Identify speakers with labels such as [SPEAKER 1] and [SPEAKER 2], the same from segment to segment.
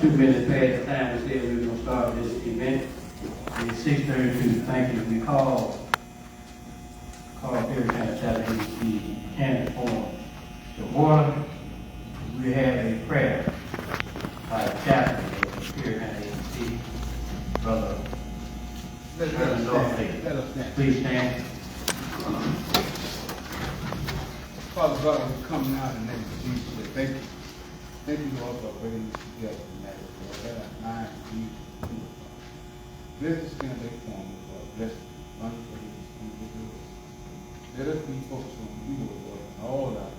[SPEAKER 1] 2 minutes past the time we said we were going to start this event. It's 6:32. Thank you. We call Perry County Chapter the candidate forum to order. We have a prayer by the chaplain of Perry County ADC, Brother
[SPEAKER 2] Let us stand.
[SPEAKER 1] Please stand.
[SPEAKER 2] Father God, we come now in the name of Jesus. We thank you. Thank you, Lord, for bringing us together tonight, Lord. Let our minds be to it. Bless this candidate form, Lord. Bless the run for this individual. Let us be focused on you, Lord, in all our lives.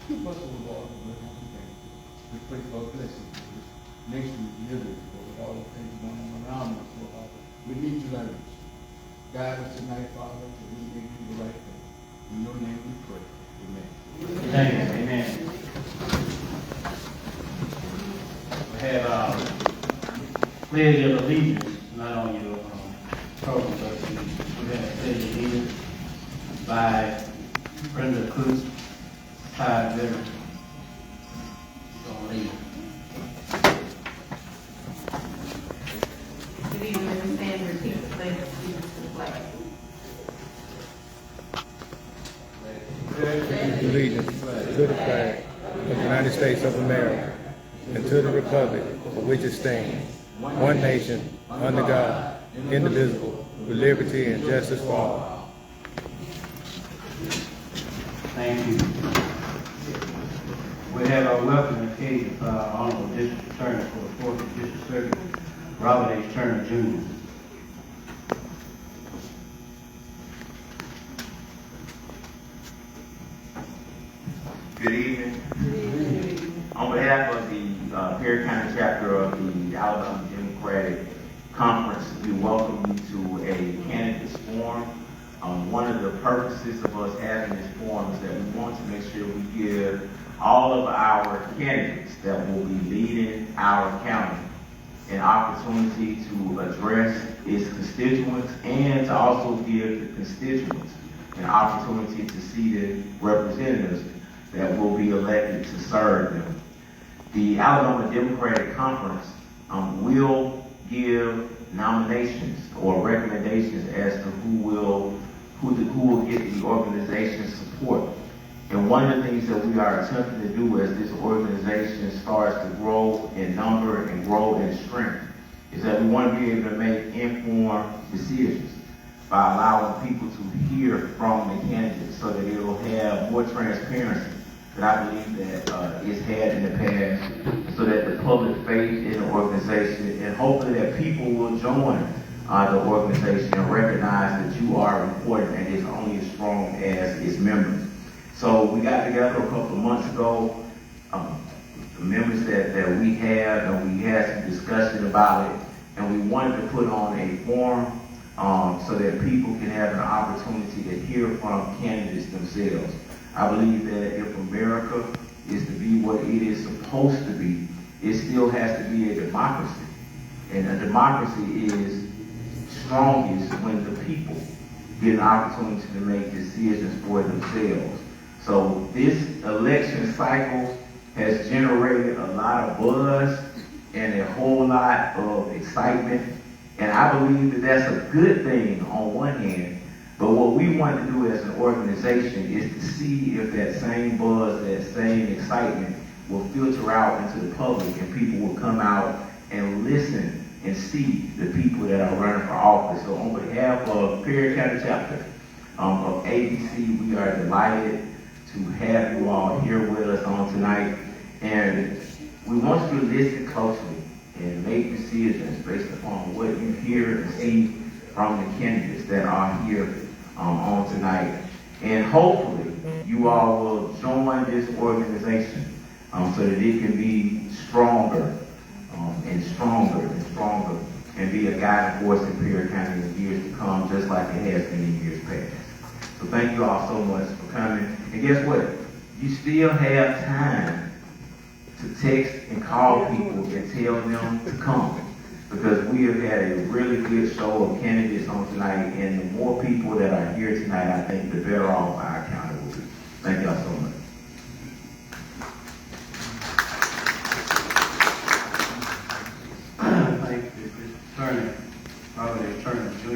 [SPEAKER 2] Keep us, Lord, and we're going to thank you. We pray for a blessing for this nation we live in, Lord, with all the things going on around us, Lord, Father. We need you like this. Guide us tonight, Father, that we may do the right thing. In your name we pray. Amen.
[SPEAKER 1] Thank you. Amen. We have pledge of allegiance, not on your program, but we have a pledge of allegiance by Brenda Cruz, retired veteran. She's going to lead.
[SPEAKER 3] Good evening, Mr. Stand, repeat the pledge of allegiance to the flag.
[SPEAKER 4] Allegiance to the flag of the United States of America and to the republic for which it stands, one nation, under God, indivisible, with liberty and justice for all.
[SPEAKER 1] Thank you. We have our welcome occasion for our Honorable District Attorney for the 4th District Circuit, Robert H. Turner, Jr.
[SPEAKER 5] Good evening. On behalf of the Perry County chapter of the Alabama Democratic Conference, we welcome you to a candidates forum. One of the purposes of us having this forum is that we want to make sure we give all of our candidates that will be leading our county an opportunity to address its constituents and to also give the constituents an opportunity to see the representatives that will be elected to serve them. The Alabama Democratic Conference will give nominations or recommendations as to who will get the organization's support. And one of the things that we are attempting to do as this organization starts to grow in number and grow in strength is that we want to be able to make informed decisions by allowing people to hear from the candidates so that it will have more transparency that I believe that it's had in the past, so that the public faith in the organization and hopefully that people will join the organization and recognize that you are important and it's only as strong as its members. So we got together a couple of months ago, the members that we have, and we had some discussion about it, and we wanted to put on a forum so that people can have an opportunity to hear from candidates themselves. I believe that if America is to be what it is supposed to be, it still has to be a democracy. And a democracy is strongest when the people get an opportunity to make decisions for themselves. So this election cycle has generated a lot of buzz and a whole lot of excitement. And I believe that that's a good thing on one hand. But what we want to do as an organization is to see if that same buzz, that same excitement will filter out into the public and people will come out and listen and see the people that are running for office. So on behalf of Perry County Chapter of ABC, we are delighted to have you all here with us on tonight. And we want you to listen closely and make decisions based upon what you hear and see from the candidates that are here on tonight. And hopefully you all will join this organization so that it can be stronger and stronger and stronger and be a guiding force in Perry County in years to come, just like it has been in years past. So thank you all so much for coming. And guess what? You still have time to text and call people and tell them to come, because we have had a really good show of candidates on tonight, and the more people that are here tonight, I think the better off our county will be. Thank y'all so much.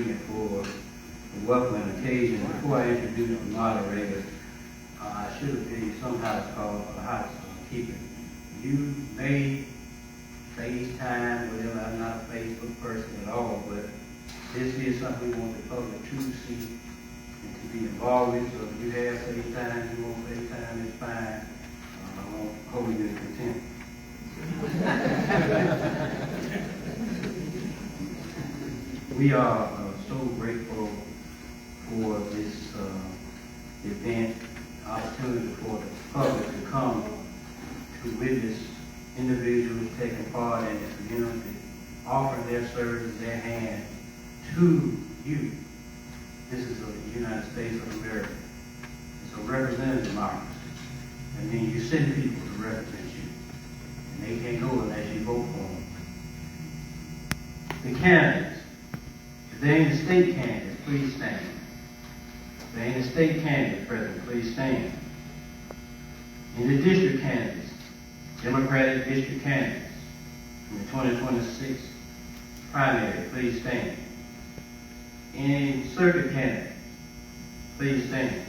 [SPEAKER 1] agreement for the welcoming occasion. Before I introduce the moderator, I should have given you some house call for the housekeeping. You may FaceTime, whatever. I'm not a Facebook person at all, but this is something we want the public to see and to be involved with. So if you have FaceTime, you want FaceTime, it's fine. I won't hold you in contempt. We are so grateful for this event, opportunity for the public to come to witness individuals taking part in the community, offering their service, their hand to you. This is the United States of America. It's a representative democracy. That means you send people to represent you. And they can't go unless you vote for them. The candidates. If there ain't a state candidate, please stand. If there ain't a state candidate present, please stand. In the district candidates, Democratic district candidates in the 2026 primary, please stand. Any circuit candidate, please stand.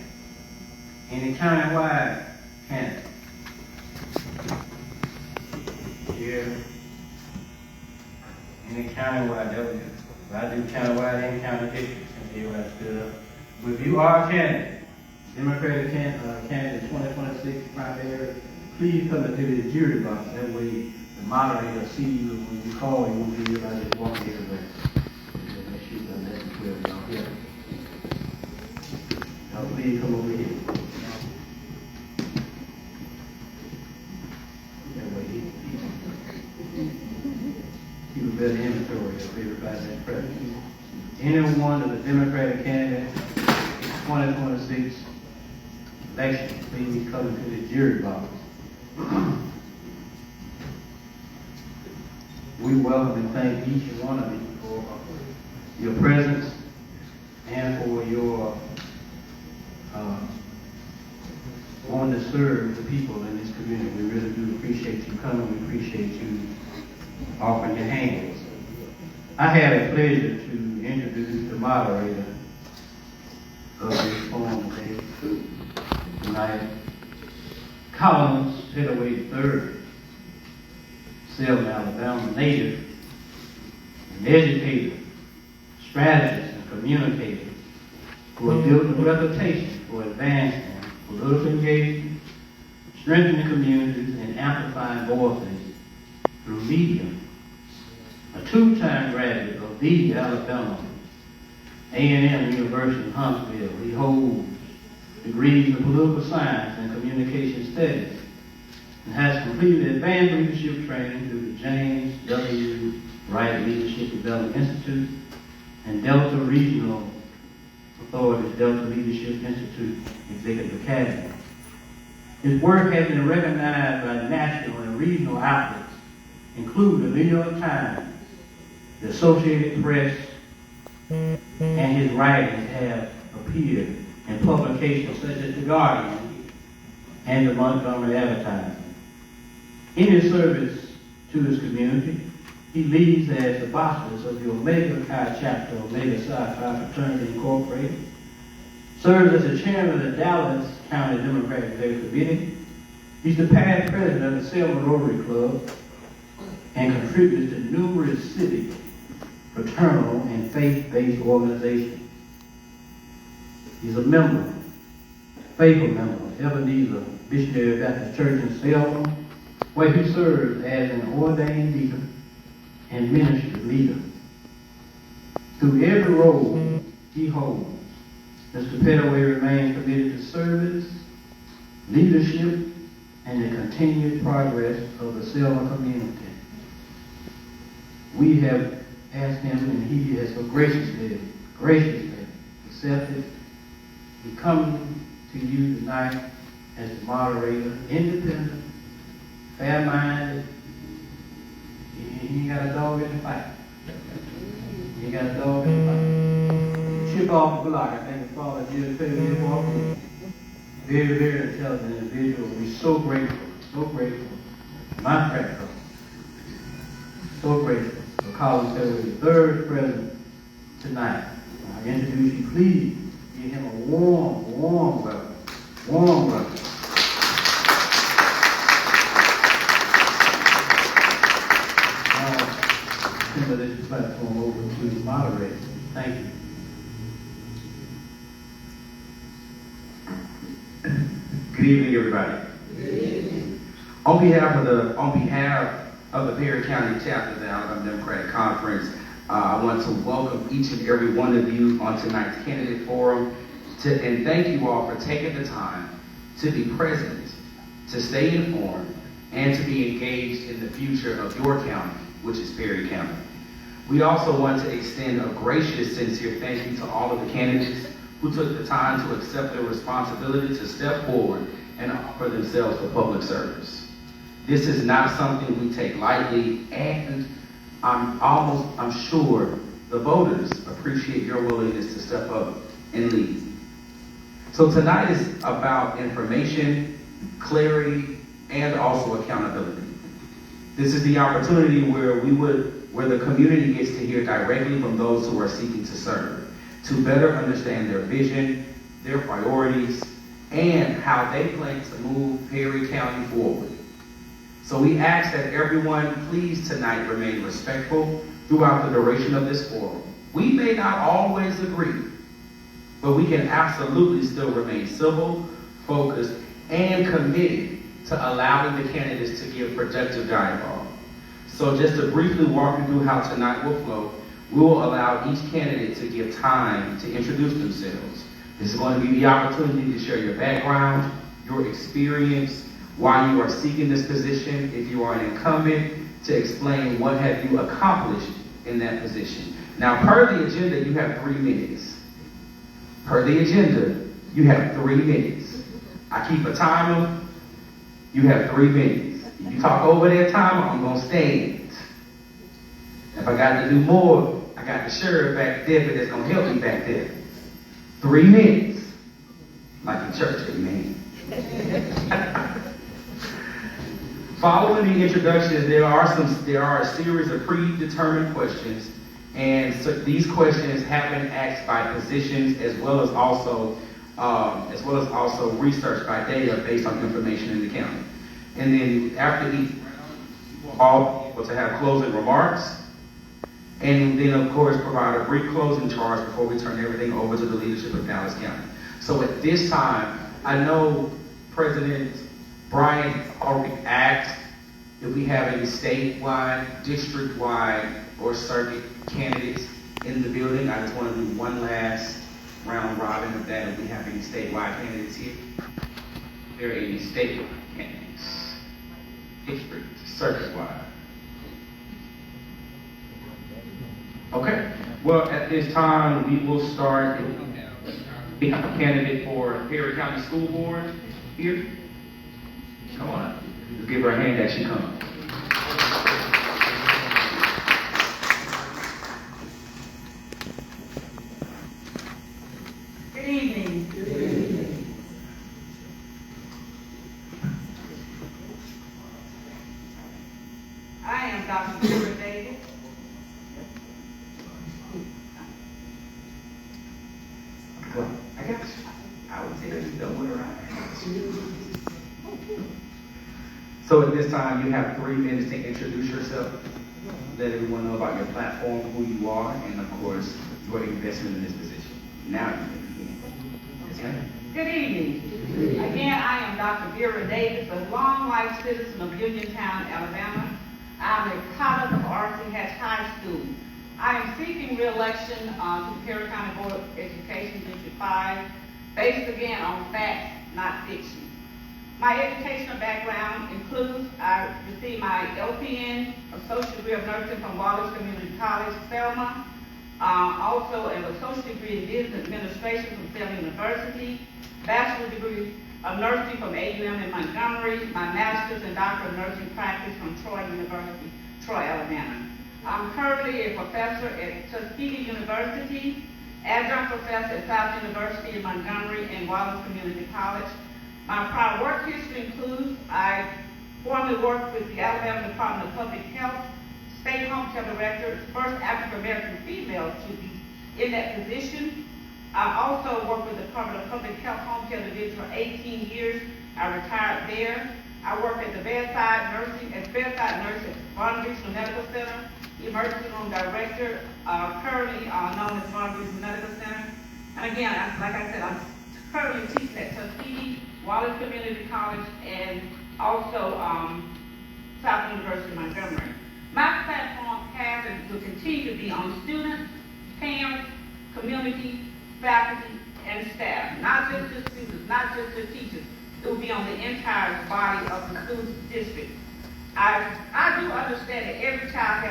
[SPEAKER 1] Any countywide candidate. Here. Any countywide, there we go. If I do countywide and county districts, and everybody stood up. But if you are a candidate, Democratic candidate 2026 primary, please come into the jury box. That way the moderator will see you when you call. You won't be everybody just walking everywhere. Make sure the less than 12 y'all here. Now please come over here. That way keep a better inventory of everybody that's present. Any one of the Democratic candidates 2026 election, please come into the jury box. We welcome and thank each and one of you for your presence and for your wanting to serve the people in this community. We really do appreciate you coming. We appreciate you offering your hands. I have a pleasure to introduce the moderator of this forum today, tonight. Collins Pettaway III, Selma, Alabama native, an educator, strategist, and communicator who has built a reputation for advancing political engagement, strengthening communities, and amplifying voices through media. A two-time graduate of the Alabama A&M University in Huntsville, he holds degrees in political science and communication studies, and has completed advanced leadership training through the James W. Wright Leadership Development Institute and Delta Regional Authority's Delta Leadership Institute Executive Academy. His work has been recognized by national and regional outlets, including the New York Times, the Associated Press, and his writings have appeared in publications such as The Guardian and the Montgomery Advertiser. In his service to his community, he leads as the boss of the Omega Chi chapter of Omega Psi Phi Fraternity Incorporated, serves as the chairman of the Dallas County Democratic Executive Committee. He's the past president of the Selma Rotary Club and contributes to numerous civic, fraternal, and faith-based organizations. He's a member, faithful member of Ebenezer Missionary Baptist Church in Selma, where he serves as an ordained deacon and ministry leader. Through every role he holds, Mr. Pettaway remains committed to service, leadership, and the continued progress of the Selma community. We have asked him, and he has so graciously accepted. He comes to you tonight as the moderator, independent, fair-minded. He ain't got a dog in the fight. He ain't got a dog in the fight. Chip off the block. I think his father did a walk. Very, very intelligent individual. We're so grateful. My practice. So grateful for Collins Pettaway, the third president tonight. I introduce you, please give him a warm, warm welcome. Warm welcome. Send this platform over to the moderator. Thank you.
[SPEAKER 6] Good evening, everybody. On behalf of the Perry County chapter of the Alabama Democratic Conference, I want to welcome each and every one of you on tonight's candidate forum, and thank you all for taking the time to be present, to stay informed, and to be engaged in the future of your county, which is Perry County. We also want to extend a gracious, sincere thank you to all of the candidates who took the time to accept their responsibility to step forward and offer themselves for public service. This is not something we take lightly, and I'm sure the voters appreciate your willingness to step up and lead. So tonight is about information, clarity, and also accountability. This is the opportunity where the community gets to hear directly from those who are seeking to serve, to better understand their vision, their priorities, and how they plan to move Perry County forward. So we ask that everyone please tonight remain respectful throughout the duration of this forum. We may not always agree, but we can absolutely still remain civil, focused, and committed to allowing the candidates to give productive dialogue. So just to briefly walk you through how tonight will flow, we will allow each candidate to give time to introduce themselves. This is going to be the opportunity to share your background, your experience, why you are seeking this position, if you are an incumbent, to explain what have you accomplished in that position. Now, per the agenda, you have 3 minutes. Per the agenda, you have 3 minutes. I keep a timer. You have 3 minutes. If you talk over that timer, I'm going to stand. If I got to do more, I got the sheriff back there, but that's going to help me back there. 3 minutes. Like in church, amen. Following the introductions, there are a series of predetermined questions, and so these questions have been asked by positions as well as also researched by data based on information in the county. And then after each round, all able to have closing remarks, and then of course provide a brief closing charge before we turn everything over to the leadership of Dallas County. So at this time, I know President Bryant already asked if we have any statewide, district-wide, or circuit candidates in the building. I just want to do one last round robin of that if we have any statewide candidates here. If there are any statewide candidates, district, circuit-wide. Okay, well at this time we will start. We have a candidate for Perry County School Board here. Come on, just give her a hand as she comes.
[SPEAKER 3] Good evening. Good evening. I am Dr. Vera Davis.
[SPEAKER 6] Well, I got you. I would say that you don't want her. So at this time, you have 3 minutes to introduce yourself, let everyone know about your platform, who you are, and of course, your investment in this position. Now you can begin. Yes, ma'am.
[SPEAKER 3] Good evening. Again, I am Dr. Vera Davis, a long-life citizen of Uniontown, Alabama. I'm a product of R.C. Hatch High School. I am seeking re-election to the Perry County Board of Education, District 5, based again on fact, not fiction. My educational background includes, I received my LPN, Associate Degree of Nursing from Wallace Community College, Selma. Also an Associate Degree in Business Administration from Selma University. Bachelor Degree of Nursing from AUM in Montgomery. My Master's and Doctor of Nursing Practice from Troy University, Troy, Alabama. I'm currently a professor at Tuskegee University, adjunct professor at South University in Montgomery and Wallace Community College. My prior work history includes I formerly worked with the Alabama Department of Public Health, State Home Care Director, first African American female to be in that position. I also worked with the Department of Public Health Home Care Division for 18 years. I retired there. I worked at the bedside nurse at Von Regional Medical Center, emergency room director, currently known as Von Regional Medical Center. And again, like I said, I'm currently teaching at Tuskegee, Wallace Community College, and also South University Montgomery. My platform has and will continue to be on students, parents, community, faculty, and staff. Not just the students, not just the teachers. It will be on the entire body of the school district. I do understand that every child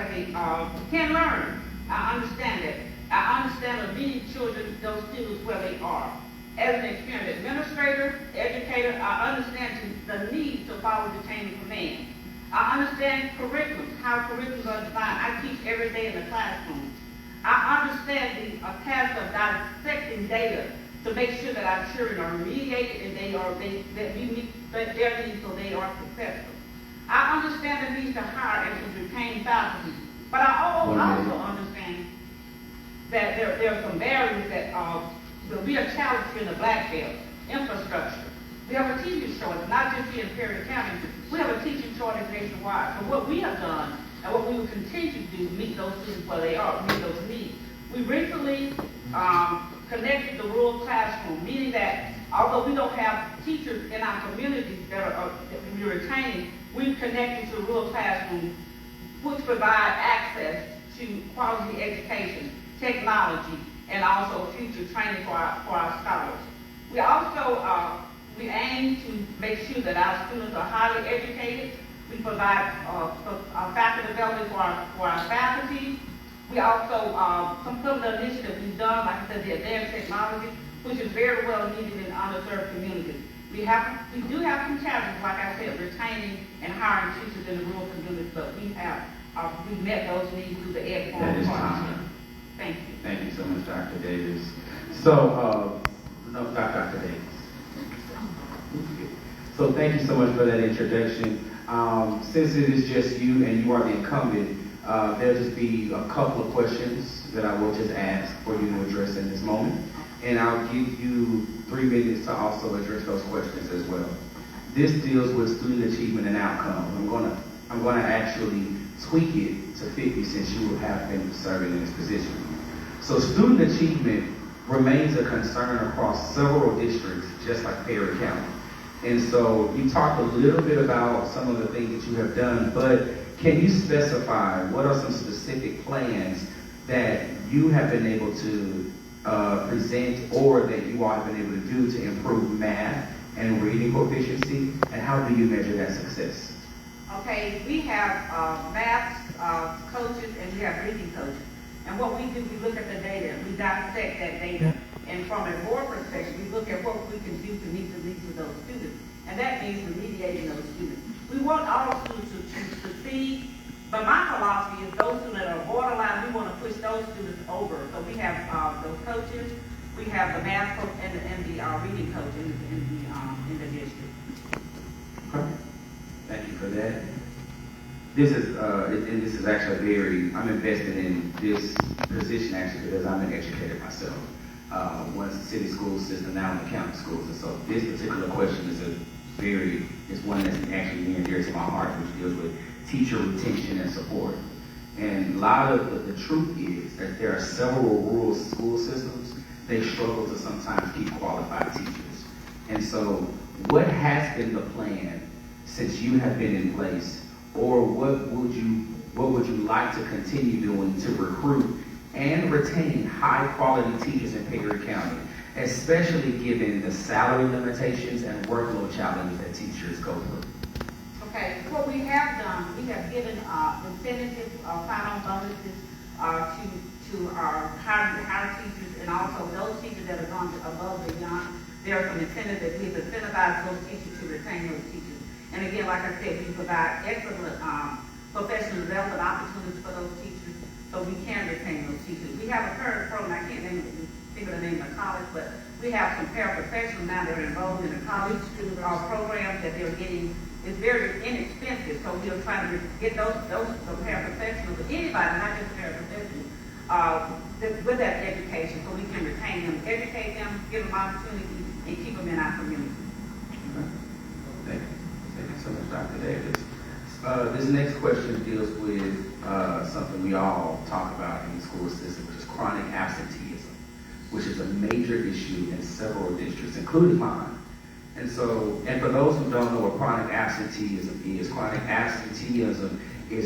[SPEAKER 3] can learn. I understand that. I understand of many children, those students where they are. As an experienced administrator, educator, I understand the need to follow the chain of command. I understand curriculums, how curriculums are defined. I teach every day in the classroom. I understand the task of dissecting data to make sure that our children are remediated and that we meet their needs so they are successful. I understand the need to hire and to retain faculty, but I also understand that there are some barriers that will be a challenge in the black belt, infrastructure. We have a teaching shortage, not just here in Perry County. We have a teaching shortage nationwide. So what we have done and what we will continue to do to meet those students where they are, meet those needs. We recently connected the rural classroom, meaning that although we don't have teachers in our communities that we're retaining, we've connected to the rural classroom, which provide access to quality education, technology, and also future training for our scholars. We also we aim to make sure that our students are highly educated. We provide faculty development for our faculty. We also, some of the initiatives we've done, like I said, the advanced technology, which is very well needed in underserved communities. We do have some challenges, like I said, retaining and hiring teachers in the rural communities, but we met those needs through the Ed Forum partnership. Thank you.
[SPEAKER 6] Thank you so much, Dr. Davis. So, Dr. Davis. So thank you so much for that introduction. Since it is just you and you are the incumbent, there'll just be a couple of questions that I will just ask for you to address in this moment. And I'll give you 3 minutes to also address those questions as well. This deals with student achievement and outcome. I'm gonna actually tweak it to fit you since you have been serving in this position. So student achievement remains a concern across several districts, just like Perry County. And so you talked a little bit about some of the things that you have done, but can you specify what are some specific plans that you have been able to present or that you all have been able to do to improve math and reading proficiency, and how do you measure that success?
[SPEAKER 3] Okay, we have math coaches and we have reading coaches. And what we do, we look at the data, we dissect that data. And from a board perspective, we look at what we can do to meet the needs of those students. And that means remediating those students. We want all students to succeed, but my philosophy is those students that are borderline, we want to push those students over. So we have those coaches, we have the math coach and the reading coach in the district.
[SPEAKER 6] Okay. Thank you for that. This is actually I'm invested in this position actually because I'm an educator myself. Once the city school system, now in the county schools. And so this particular question is one that's actually near and dear to my heart, which deals with teacher retention and support. And a lot of the truth is that there are several rural school systems, they struggle to sometimes keep qualified teachers. And so what has been the plan since you have been in place, or what would you like to continue doing to recruit and retain high quality teachers in Perry County, especially given the salary limitations and workload challenges that teachers go through?
[SPEAKER 3] Okay, what we have done, we have given incentive final bonuses to our higher teachers, and also those teachers that are gone above and beyond. There are some incentives that we've incentivized those teachers to retain those teachers. And again, like I said, we provide excellent professional development opportunities for those teachers, so we can retain those teachers. We have a current program, I can't think of the name of the college, but we have some paraprofessionals now that are enrolled in a college program that they're getting. It's very inexpensive, so we're trying to get those paraprofessionals, anybody, not just paraprofessionals, with that education, so we can retain them, educate them, give them opportunity, and keep them in our community.
[SPEAKER 6] Thank you. Thank you so much, Dr. Davis. This next question deals with something we all talk about in the school system, which is chronic absenteeism, which is a major issue in several districts, including mine. And for those who don't know what chronic absenteeism is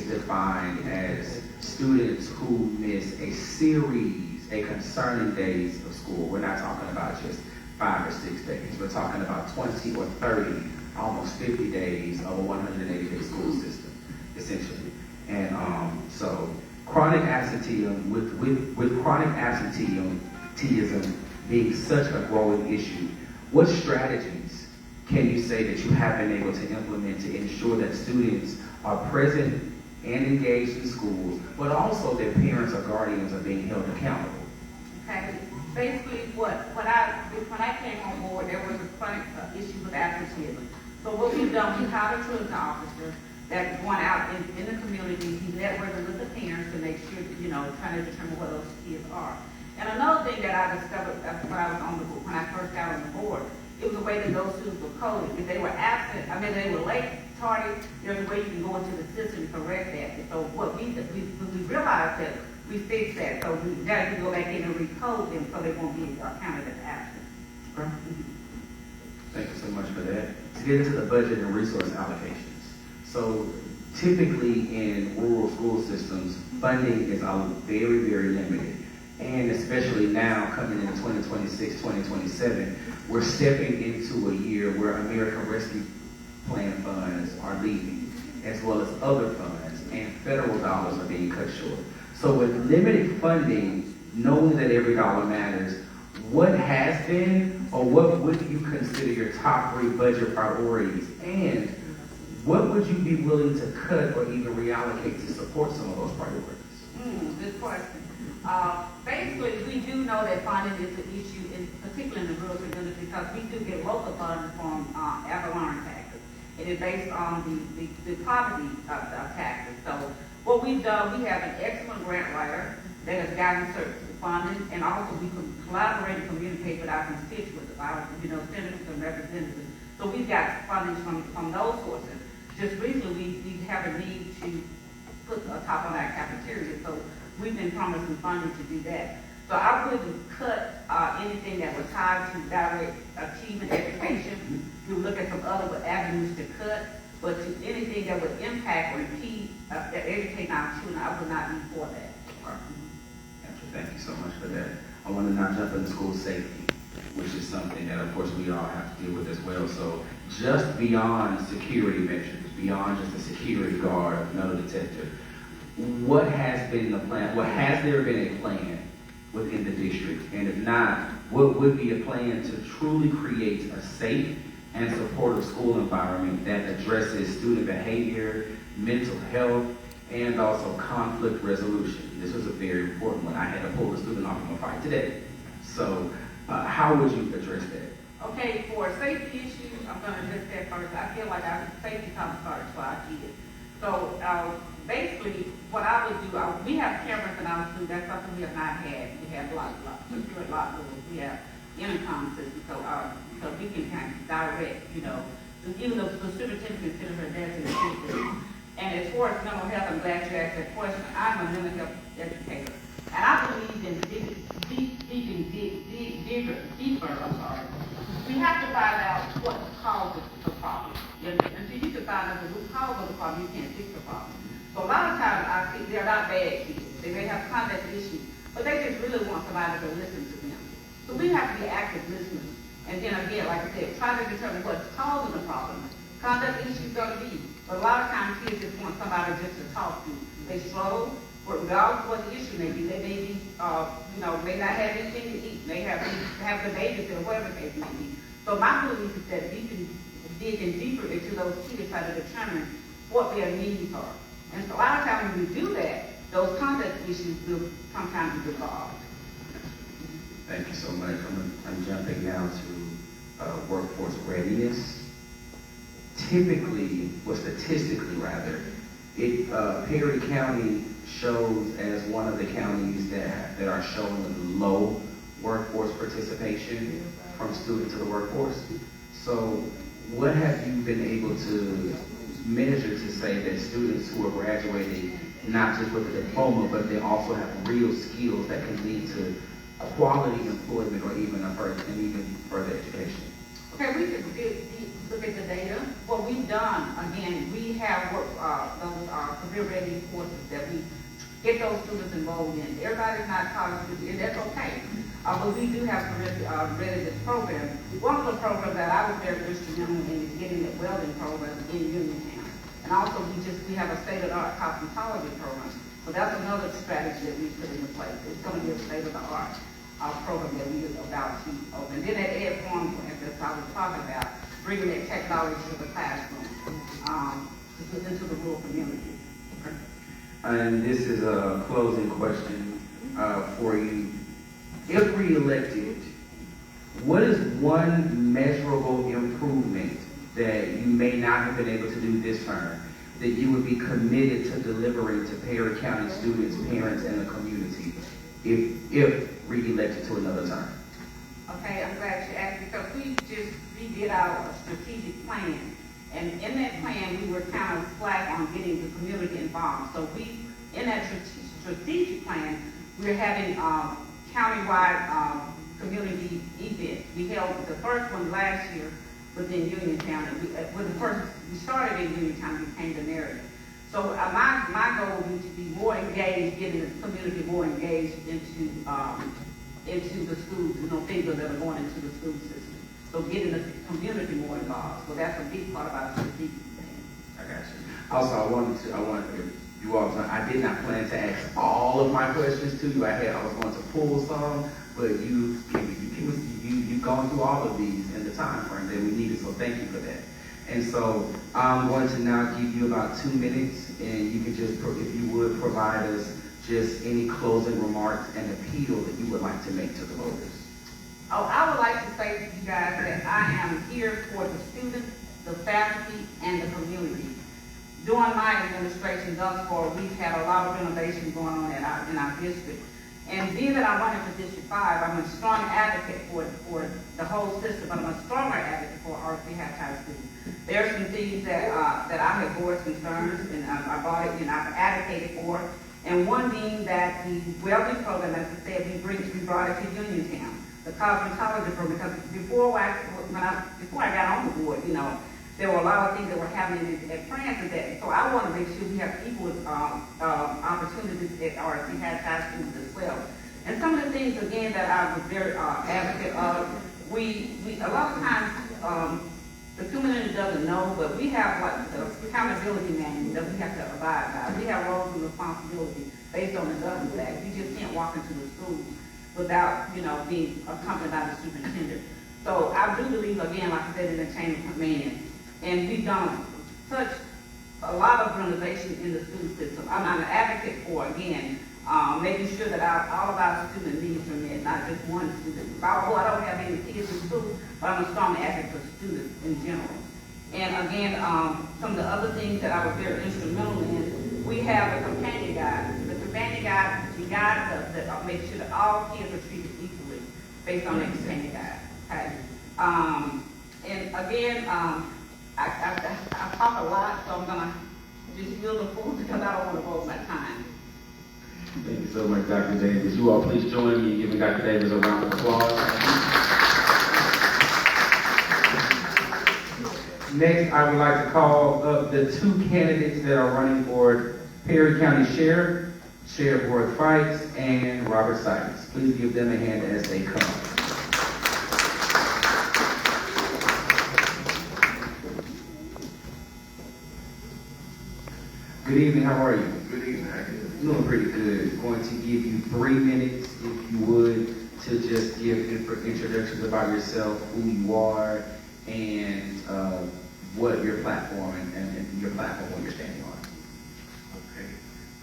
[SPEAKER 6] defined as students who miss a concerning days of school. We're not talking about just 5 or 6 days. We're talking about 20 or 30, almost 50 days of a 180-day school system, essentially. And so chronic absenteeism, with chronic absenteeism being such a growing issue, what strategies can you say that you have been able to implement to ensure that students are present and engaged in schools, but also their parents or guardians are being held accountable?
[SPEAKER 3] Okay, basically when I came on board, there was a chronic issue with absenteeism. So what we've done, we hired a truancy officer that went out in the community. He networked with the parents to make sure, trying to determine where those kids are. And another thing that I discovered when I was when I first got on the board, it was a way that those students were coded. If they were absent, they were late, tardy, there's a way you can go into the system and correct that. And so what we realized that we fixed that. So now you can go back in and recode them so they won't be counted as absent.
[SPEAKER 6] Okay. Thank you so much for that. To get into the budget and resource allocations. So typically in rural school systems, funding is very, very limited. And especially now coming into 2026, 2027, we're stepping into a year where American Rescue Plan funds are leaving, as well as other funds, and federal dollars are being cut short. So with limited funding, knowing that every dollar matters, what has been, or what would you consider your top 3 budget priorities? And what would you be willing to cut or even reallocate to support some of those priorities?
[SPEAKER 3] Good question. Basically, we do know that funding is an issue, particularly in the rural communities, because we do get local funding from Avalon taxes. It is based on the poverty taxes. So what we've done, we have an excellent grant writer that has gotten certain funding, and also we can collaborate and communicate with our constituents, our senators and representatives. So we've got funding from those sources. Just recently, we have a need to put a top on our cafeteria, so we've been promising funding to do that. So I wouldn't cut anything that was tied to direct achievement education. We would look at some other avenues to cut, but to anything that would impact or impede educating our children, I would not be for that.
[SPEAKER 6] Thank you so much for that. I want to now jump into school safety, which is something that, of course, we all have to deal with as well. So just beyond security measures, beyond just a security guard, metal detector, what has been the plan? What has there been a plan within the district? And if not, what would be a plan to truly create a safe and supportive school environment that addresses student behavior, mental health, and also conflict resolution? This was a very important one. I had to pull the student off of a fight today. So how would you address that?
[SPEAKER 3] Okay, for safety issues, I'm going to address that first. I feel like our safety comes first for our kids. So basically, what I would do, we have cameras in our school. That's something we have not had. We have secure lock doors. We have intercom systems, so we can kind of direct, even though the superintendent consider her desk in the system. And as far as mental health, I'm glad you asked that question. I'm a mental health educator, and I believe in deeper. We have to find out what causes the problem. Until you can find out the root cause of the problem, you can't fix the problem. So a lot of times I see they're not bad kids. They may have conduct issues, but they just really want somebody to listen to them. So we have to be active listeners. And then again, like I said, try to determine what's causing the problem. Conduct issues going to be, but a lot of times kids just want somebody just to talk to. They struggle, regardless of what the issue may be. They may be, may not have anything to eat. They have the babies or whatever the case may be. So my belief is that we can dig in deeper into those kids, try to determine what their needs are. And so a lot of times when we do that, those conduct issues will sometimes be resolved.
[SPEAKER 6] Thank you so much. I'm jumping now to workforce readiness. Typically, statistically rather, Perry County shows as one of the counties that are showing low workforce participation from student to the workforce. So what have you been able to measure to say that students who are graduating not just with a diploma, but they also have real skills that can lead to quality employment or even further education?
[SPEAKER 3] Okay, we could look at the data. What we've done, again, we have those career ready courses that we get those students involved in. Everybody's not college students, and that's okay. But we do have career readiness programs. One of the programs that I was very instrumental in is getting the welding program in Uniontown. And also we have a state-of-the-art cosmetology program. So that's another strategy that we put into place. It's going to be a state-of-the-art program that we are about to open. Then at Ed Farm, as I was talking about, bringing that technology to the classroom, into the rural community. Okay.
[SPEAKER 6] And this is a closing question for you. If re-elected, what is one measurable improvement that you may not have been able to do this term that you would be committed to delivering to Perry County students, parents, and the community if re-elected to another term?
[SPEAKER 3] Okay, I'm glad you asked because we just redid our strategic plan. And in that plan, we were kind of slack on getting the community involved. So in that strategic plan, we're having countywide community events. We held the first one last year within Uniontown. We started in Uniontown and became the narrative. So my goal would be to be more engaged, getting the community more engaged into the schools, things that are going into the school system. So getting the community more involved. So that's a big part of our strategic plan.
[SPEAKER 6] I got you. Also, I wanted you all to know, I did not plan to ask all of my questions to you. I was going to pull some, but you've gone through all of these in the time frame that we needed. So thank you for that. And so I'm going to now give you about 2 minutes, and you can just, if you would, provide us just any closing remarks and appeal that you would like to make to the voters.
[SPEAKER 3] Oh, I would like to say to you guys that I am here for the students, the faculty, and the community. During my administration thus far, we've had a lot of renovation going on in our district. And being that I'm running for District 5, I'm a strong advocate for the whole system, but I'm a stronger advocate for RC Hatch High School. There are some things that I have voiced concerns, and I brought it and I've advocated for. And one being that the welding program, as I said, we brought it to Uniontown, the cosmetology program, because before I got on the board, there were a lot of things that were happening at Francis. So I want to make sure we have equal opportunities at RC Hatch High School as well. And some of the things, again, that I was very advocate of, we a lot of times, the community doesn't know, but we have like the accountability manual that we have to abide by. We have roles and responsibilities based on the Government Act. You just can't walk into the school without, being accompanied by the superintendent. So I do believe, again, like I said, in the chain of command. And we've done a lot of renovation in the school system. I'm an advocate for, again, making sure that all of our student needs are met, not just one student. Although I don't have any kids in school, but I'm a strong advocate for students in general. And again, some of the other things that I was very instrumental in, we have a companion guide. The companion guide, the guide that makes sure that all kids are treated equally based on that companion guide. Okay. And again, I talk a lot, so I'm gonna just yield the floor because I don't want to hold my time.
[SPEAKER 6] Thank you so much, Dr. Davis. You all please join me in giving Dr. Davis a round of applause. Next, I would like to call up the 2 candidates that are running for Perry County Sheriff, Sheriff Worth Fikes and Robert Sykes. Please give them a hand as they come. Good evening, how are you?
[SPEAKER 7] Good evening.
[SPEAKER 6] Doing pretty good. Going to give you 3 minutes, if you would, to just give introductions about yourself, who you are, and what your platform and your platform, what you're standing on.
[SPEAKER 7] Okay.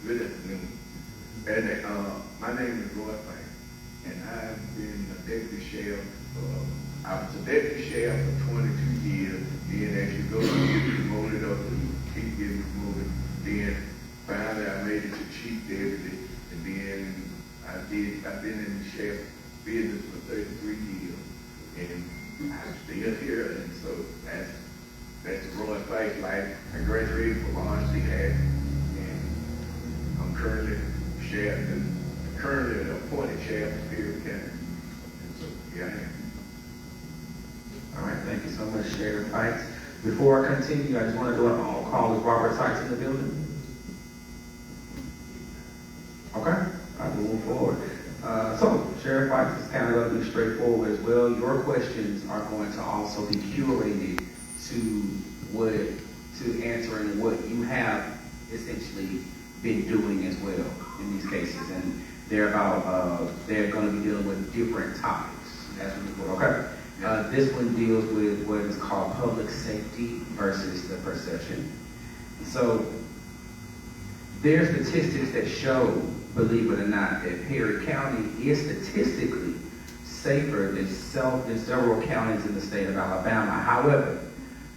[SPEAKER 7] Good afternoon. And my name is Roy Fikes, and I've been a deputy sheriff. I was a deputy sheriff for 22 years. Then as you go, you get promoted up and keep getting promoted. Then finally I made made it to chief deputy, and then I've been in the sheriff business for 33 years, and I'm still here, and so that's the Roy Fight life. I graduated from RC Hat, and I'm currently appointed sheriff of Perry County, and so here I am.
[SPEAKER 6] All right, thank you so much, Sheriff Fikes. Before I continue, I just want to do an all call with Robert Sykes in the building. Okay, all right, moving forward. So, Sheriff Fikes is kind of going to be straightforward as well. Your questions are going to also be curated to answering what you have essentially been doing as well in these cases, and they're going to be dealing with different topics. That's okay. This one deals with what is called public safety versus the perception. So there's statistics that show, believe it or not, that Perry County is statistically safer than several counties in the state of Alabama. However,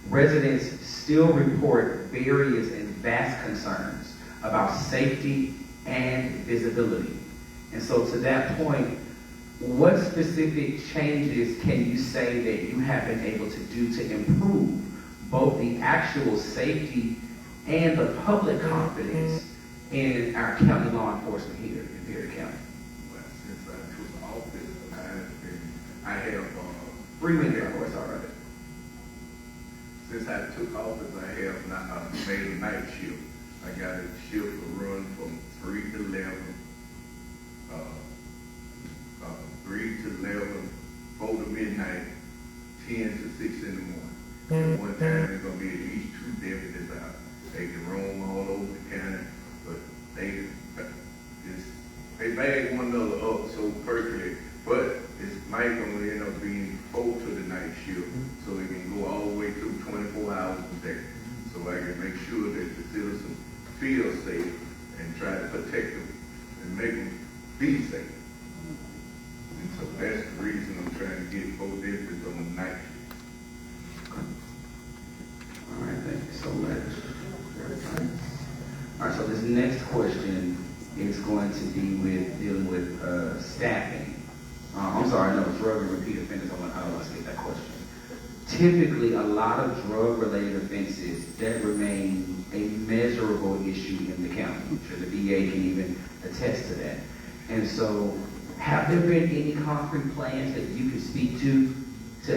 [SPEAKER 6] residents still report various and vast concerns about safety and visibility. And so to that point, what specific changes can you say that you have been able to do to improve both the actual safety and the public confidence in our county law enforcement here in Perry County?
[SPEAKER 7] Well, since I took office, I have
[SPEAKER 6] 3 minutes, of course, all right.
[SPEAKER 7] Since I took office, I have not made a night shift. I got a shift to run from 3 to 11, 3 to 11, 4 to midnight, 10 to 6 in the morning. At one time, there's going to be at least 2 deputies out. They can roam all over the county, but they bag one another up so perfectly. But it's might going to end up being 4 to the night shift, so it can go all the way through 24 hours a day. So I can make sure that the citizens feel safe and try to protect them and make them be safe. And so that's the reason I'm trying to get 4 deputies on the night shift.
[SPEAKER 6] All right, thank you so much. All right, so this next question is going to be dealing with staffing. I'm sorry, no, drug and repeat offenders. I don't want to skip that question. Typically, a lot of drug-related offenses that remain a measurable issue in the county. I'm sure the DA can even attest to that. And so, have there been any concrete plans that you can speak to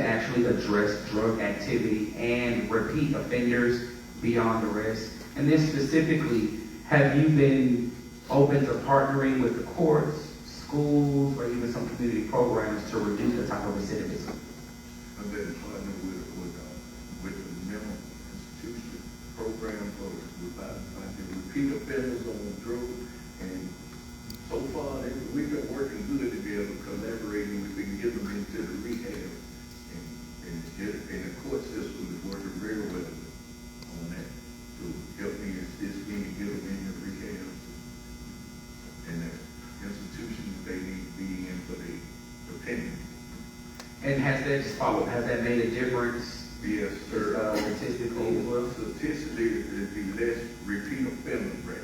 [SPEAKER 6] actually address drug activity and repeat offenders beyond arrest? And then specifically, have you been open to partnering with the courts, schools, or even some community programs to reduce the type of recidivism?
[SPEAKER 7] I've been partnering with the mental institution program for repeat offenders on the drugs, and so far we've been working good together, collaborating. We've been getting them into the rehab, and the court system is working very well on that to help me assist me to get them in the rehab and the institutions they need to be in for the dependents.
[SPEAKER 6] And has that made a difference?
[SPEAKER 7] Yes, sir.
[SPEAKER 6] Statistically as well?
[SPEAKER 7] Statistically, it'd be less repeat offenders right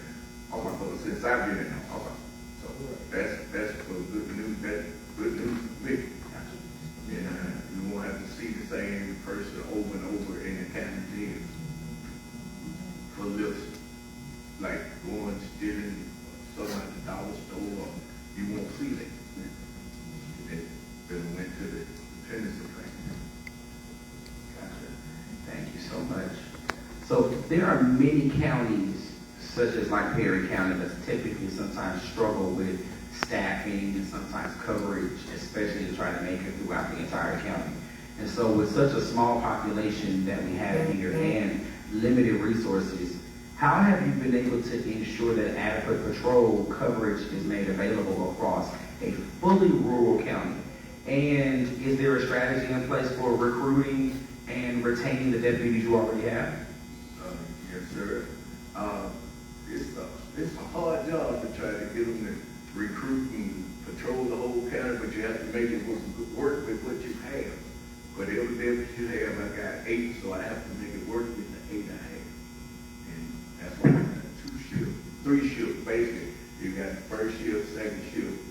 [SPEAKER 7] now. Okay. Since I've been in there.
[SPEAKER 6] Okay.
[SPEAKER 7] So that's for good news. That's good news for me. Yeah, you won't have to see the same person over and over in the county jail for lists, like going stealing something at the dollar store. You won't see that. They went to the tennis thing.
[SPEAKER 6] Gotcha. Thank you so much. So there are many counties, such as like Perry County, that typically sometimes struggle with staffing and sometimes coverage, especially to try to make it throughout the entire county. And so with such a small population that we have here and limited resources, how have you been able to ensure that adequate patrol coverage is made available across a fully rural county? And is there a strategy in place for recruiting and retaining the deputies you already have?
[SPEAKER 7] Yes, sir. It's a hard job to try to get them to recruit and patrol the whole county, but you have to make it work with what you have. But every deputy you have, I got 8, so I have to make it work with the 8 I have. And that's why I got 2 shifts, 3 shifts got the first shift, second shift,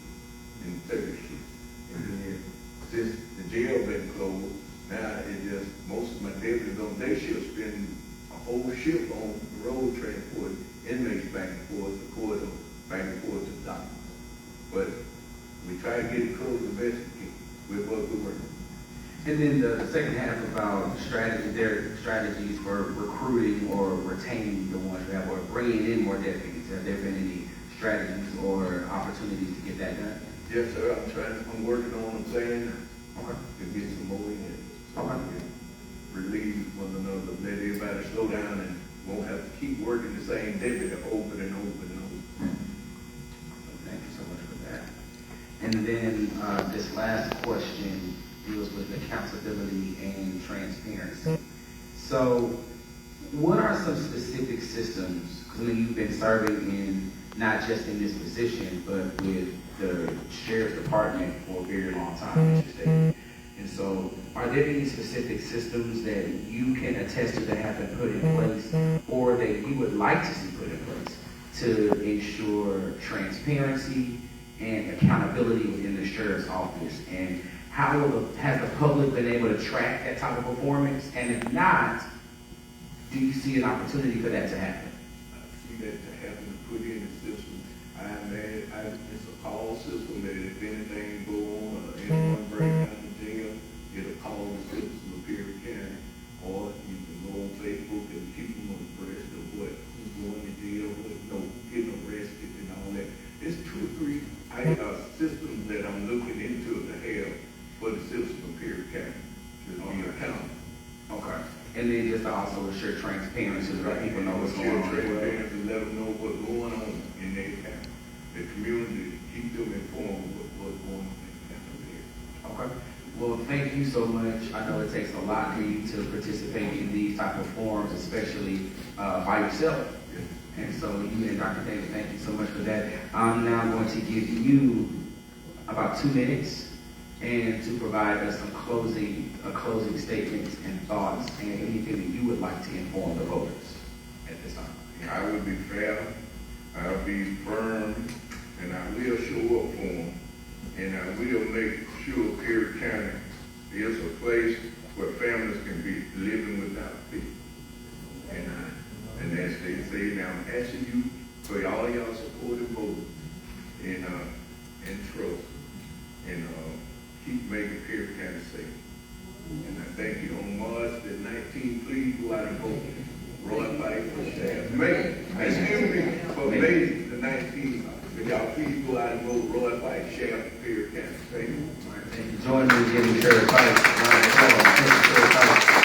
[SPEAKER 7] and third shift. And then since the jail been closed, now it just, most of my deputies on day shift spend a whole shift on the road transport inmates back and forth to court or back and forth to the doctor. But we try to get it closed the best we can with what we work.
[SPEAKER 6] And then the second half about their strategies for recruiting or retaining the ones you have, or bringing in more deputies. Have there been any strategies or opportunities to get that done?
[SPEAKER 7] Yes, sir, I'm working on them saying
[SPEAKER 6] Okay.
[SPEAKER 7] to get some more in. So
[SPEAKER 6] Okay.
[SPEAKER 7] we can relieve one another, let everybody slow down and won't have to keep working the same deputy over and over and over.
[SPEAKER 6] Thank you so much for that. And then this last question deals with accountability and transparency. So what are some specific systems, because I mean, you've been serving in, not just in this position, but with the sheriff's department for a very long time, as you stated. And so are there any specific systems that you can attest to that have been put in place, or that you would like to see put in place to ensure transparency and accountability within the sheriff's office? And how has the public been able to track that type of performance? And if not, do you see an opportunity for that to happen?
[SPEAKER 7] I see that to happen to put in the system. It's a call system that if anything go on or anyone break down the jail, it'll call the citizens of Perry County, or you can go on Facebook and keep them abreast of who's going to jail, who's getting arrested and all that. It's 2 or 3 systems that I'm looking into to have for the citizens of Perry County to be accountable.
[SPEAKER 6] Okay. And then just to also assure transparency so that people know what's going on.
[SPEAKER 7] Transparency, let them know what's going on in their county. The community, keep them informed with what's going on in the county.
[SPEAKER 6] Okay. Well, thank you so much. I know it takes a lot for you to participate in these type of forums, especially by yourself. And so you and Dr. Davis, thank you so much for that. I'm now going to give you about 2 minutes and to provide us some closing statements and thoughts and anything that you would like to inform the voters at this time.
[SPEAKER 7] I will be fair, I'll be firm, and I will show up for them, and I will make sure Perry County is a place where families can be living without fear. And as they say, now I'm asking you for all y'all supportive vote and trust, and keep making Perry County safe. And I thank you. On March the 19th, please go out and vote. Roy Pike for sheriff. For May the 19th, but y'all please go out and vote Roy Pike, sheriff of Perry County. Thank you.
[SPEAKER 6] All right, thank you. Join me in giving Sheriff Pike a round of applause. Thank you, Sheriff Pike.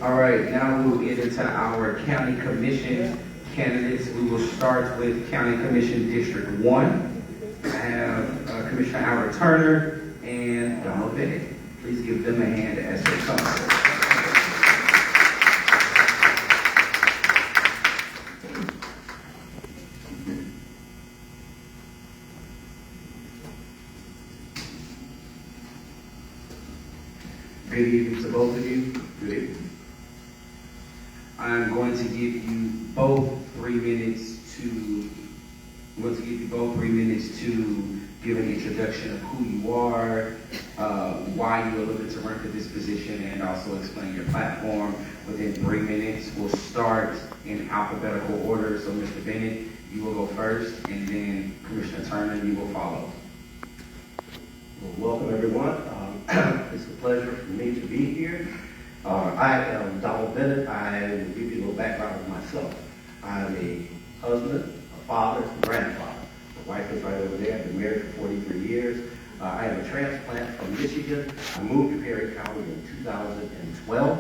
[SPEAKER 6] All right, now we will get into our county commission candidates. We will start with County Commission District 1. I have Commissioner Howard Turner and Donald Bennett. Please give them a hand as they come. Good evening to both of you. Good evening. I'm going to give you both 3 minutes to give an introduction of who you are, why you are looking to run for this position, and also explain your platform within 3 minutes. We'll start in alphabetical order. So Mr. Bennett, you will go first, and then Commissioner Turner, you will follow.
[SPEAKER 8] Well, welcome everyone. It's a pleasure for me to be here. I am Donald Bennett. I will give you a little background of myself. I'm a husband, a father, a grandfather. My wife is right over there. I've been married for 43 years. I am a transplant from Michigan. I moved to Perry County in 2012,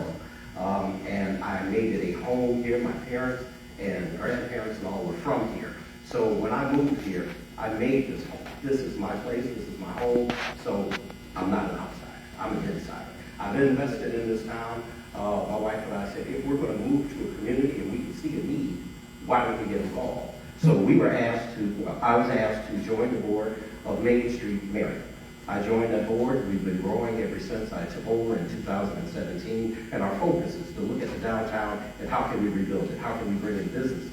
[SPEAKER 8] and I made it a home here. My parents and grandparents and all were from here. So when I moved here, I made this home. This is my place. This is my home. So I'm not an outsider. I'm an insider. I've invested in this town. My wife and I said, if we're going to move to a community and we can see a need, why don't we get involved? So I was asked to join the board of Main Street Marion. I joined that board. We've been growing ever since I took over in 2017, and our focus is to look at the downtown and how can we rebuild it? How can we bring in businesses?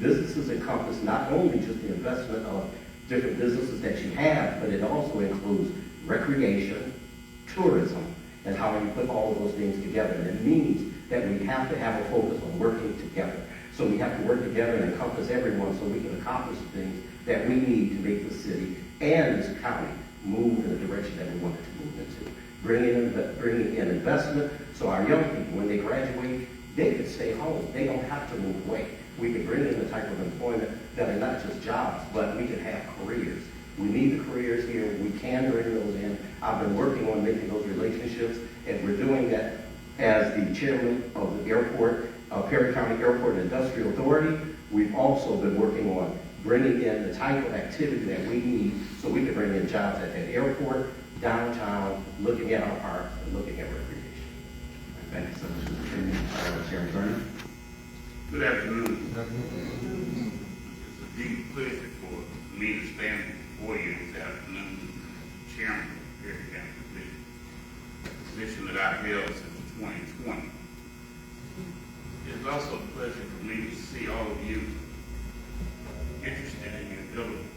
[SPEAKER 8] Businesses encompass not only just the investment of different businesses that you have, but it also includes recreation, tourism, and how you put all of those things together. And it means that we have to have a focus on working together. So we have to work together and encompass everyone so we can accomplish the things that we need to make the city and this county move in the direction that we want it to move into. Bringing in investment so our young people, when they graduate, they can stay home. They don't have to move away. We can bring in the type of employment that are not just jobs, but we can have careers. We need the careers here. We can bring those in. I've been working on making those relationships, and we're doing that as the chairman of the airport, Perry County Airport and Industrial Authority. We've also been working on bringing in the type of activity that we need so we can bring in jobs at that airport, downtown, looking at our parks, and looking at recreation.
[SPEAKER 6] Thank you so much, Mr. Chairman. Chairman Turner.
[SPEAKER 9] Good afternoon. It's a deep pleasure for me to stand before you this afternoon, Chairman of the Perry County Commission, a position that I've held since 2020. It's also a pleasure for me to see all of you interested in your government.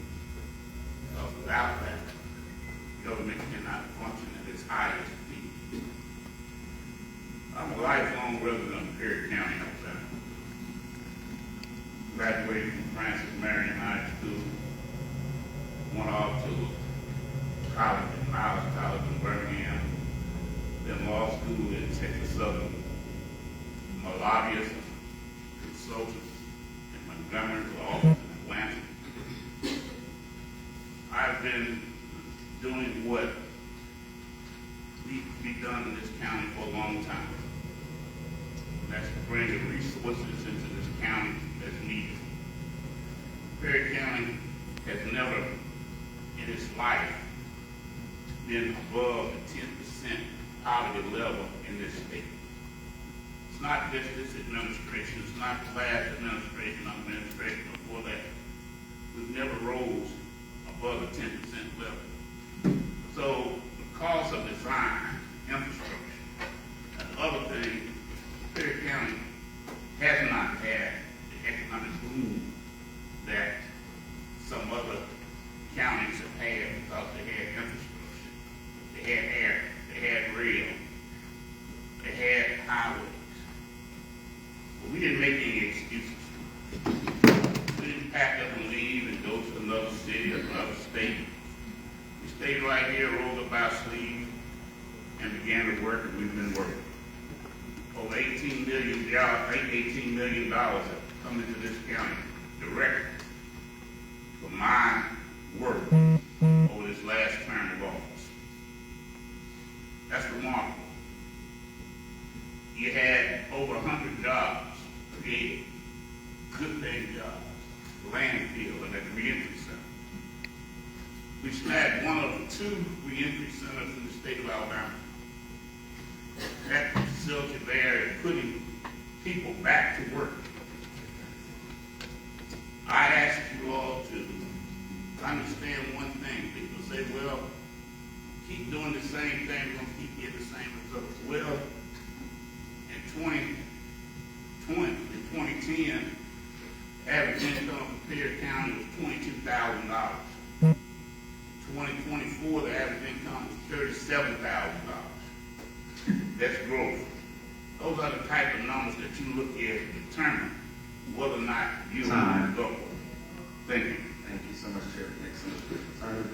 [SPEAKER 9] Because without that, government cannot function at its highest peak. I'm a lifelong resident of Perry County, Alabama. Graduated from Francis Marion High School, went off to college at Miles College in Birmingham, then law school at Texas Southern. I'm a lobbyist, consultant in Montgomery, law office in Atlanta. I've been doing what needs to be done in this county for a long time. That's to bring the resources into this county that's needed. Perry County has never in its life been above the 10% poverty level in this state. It's not just this administration, it's not the last administration before that. We've never rose above the 10% level. So because of design, infrastructure, and other things, Perry County has not had the economic boom that some other counties have had because they had infrastructure, they had air, they had rail, they had highways. But we didn't make any excuses. We didn't pack up and leave and go to another city or another state. We stayed right here, rolled up our sleeves, and began to work, and we've been working. Over $18 million have come into this county directly for my work over this last term of office. That's remarkable. You had over 100 jobs created, good paying jobs, landfill and a reentry center. We snagged one of the 2 reentry centers in the state of Alabama. That facility there is putting people back to work. I ask you all to understand one thing. People say, well, keep doing the same thing, we're going to keep getting the same results. Well, in 2010, average income for Perry County was $22,000. 2024, the average income was $37,000. That's growth. Those are the type of numbers that you look at to determine whether or not you want to go. Thank you.
[SPEAKER 6] Thank you so much, Chair. Excellent.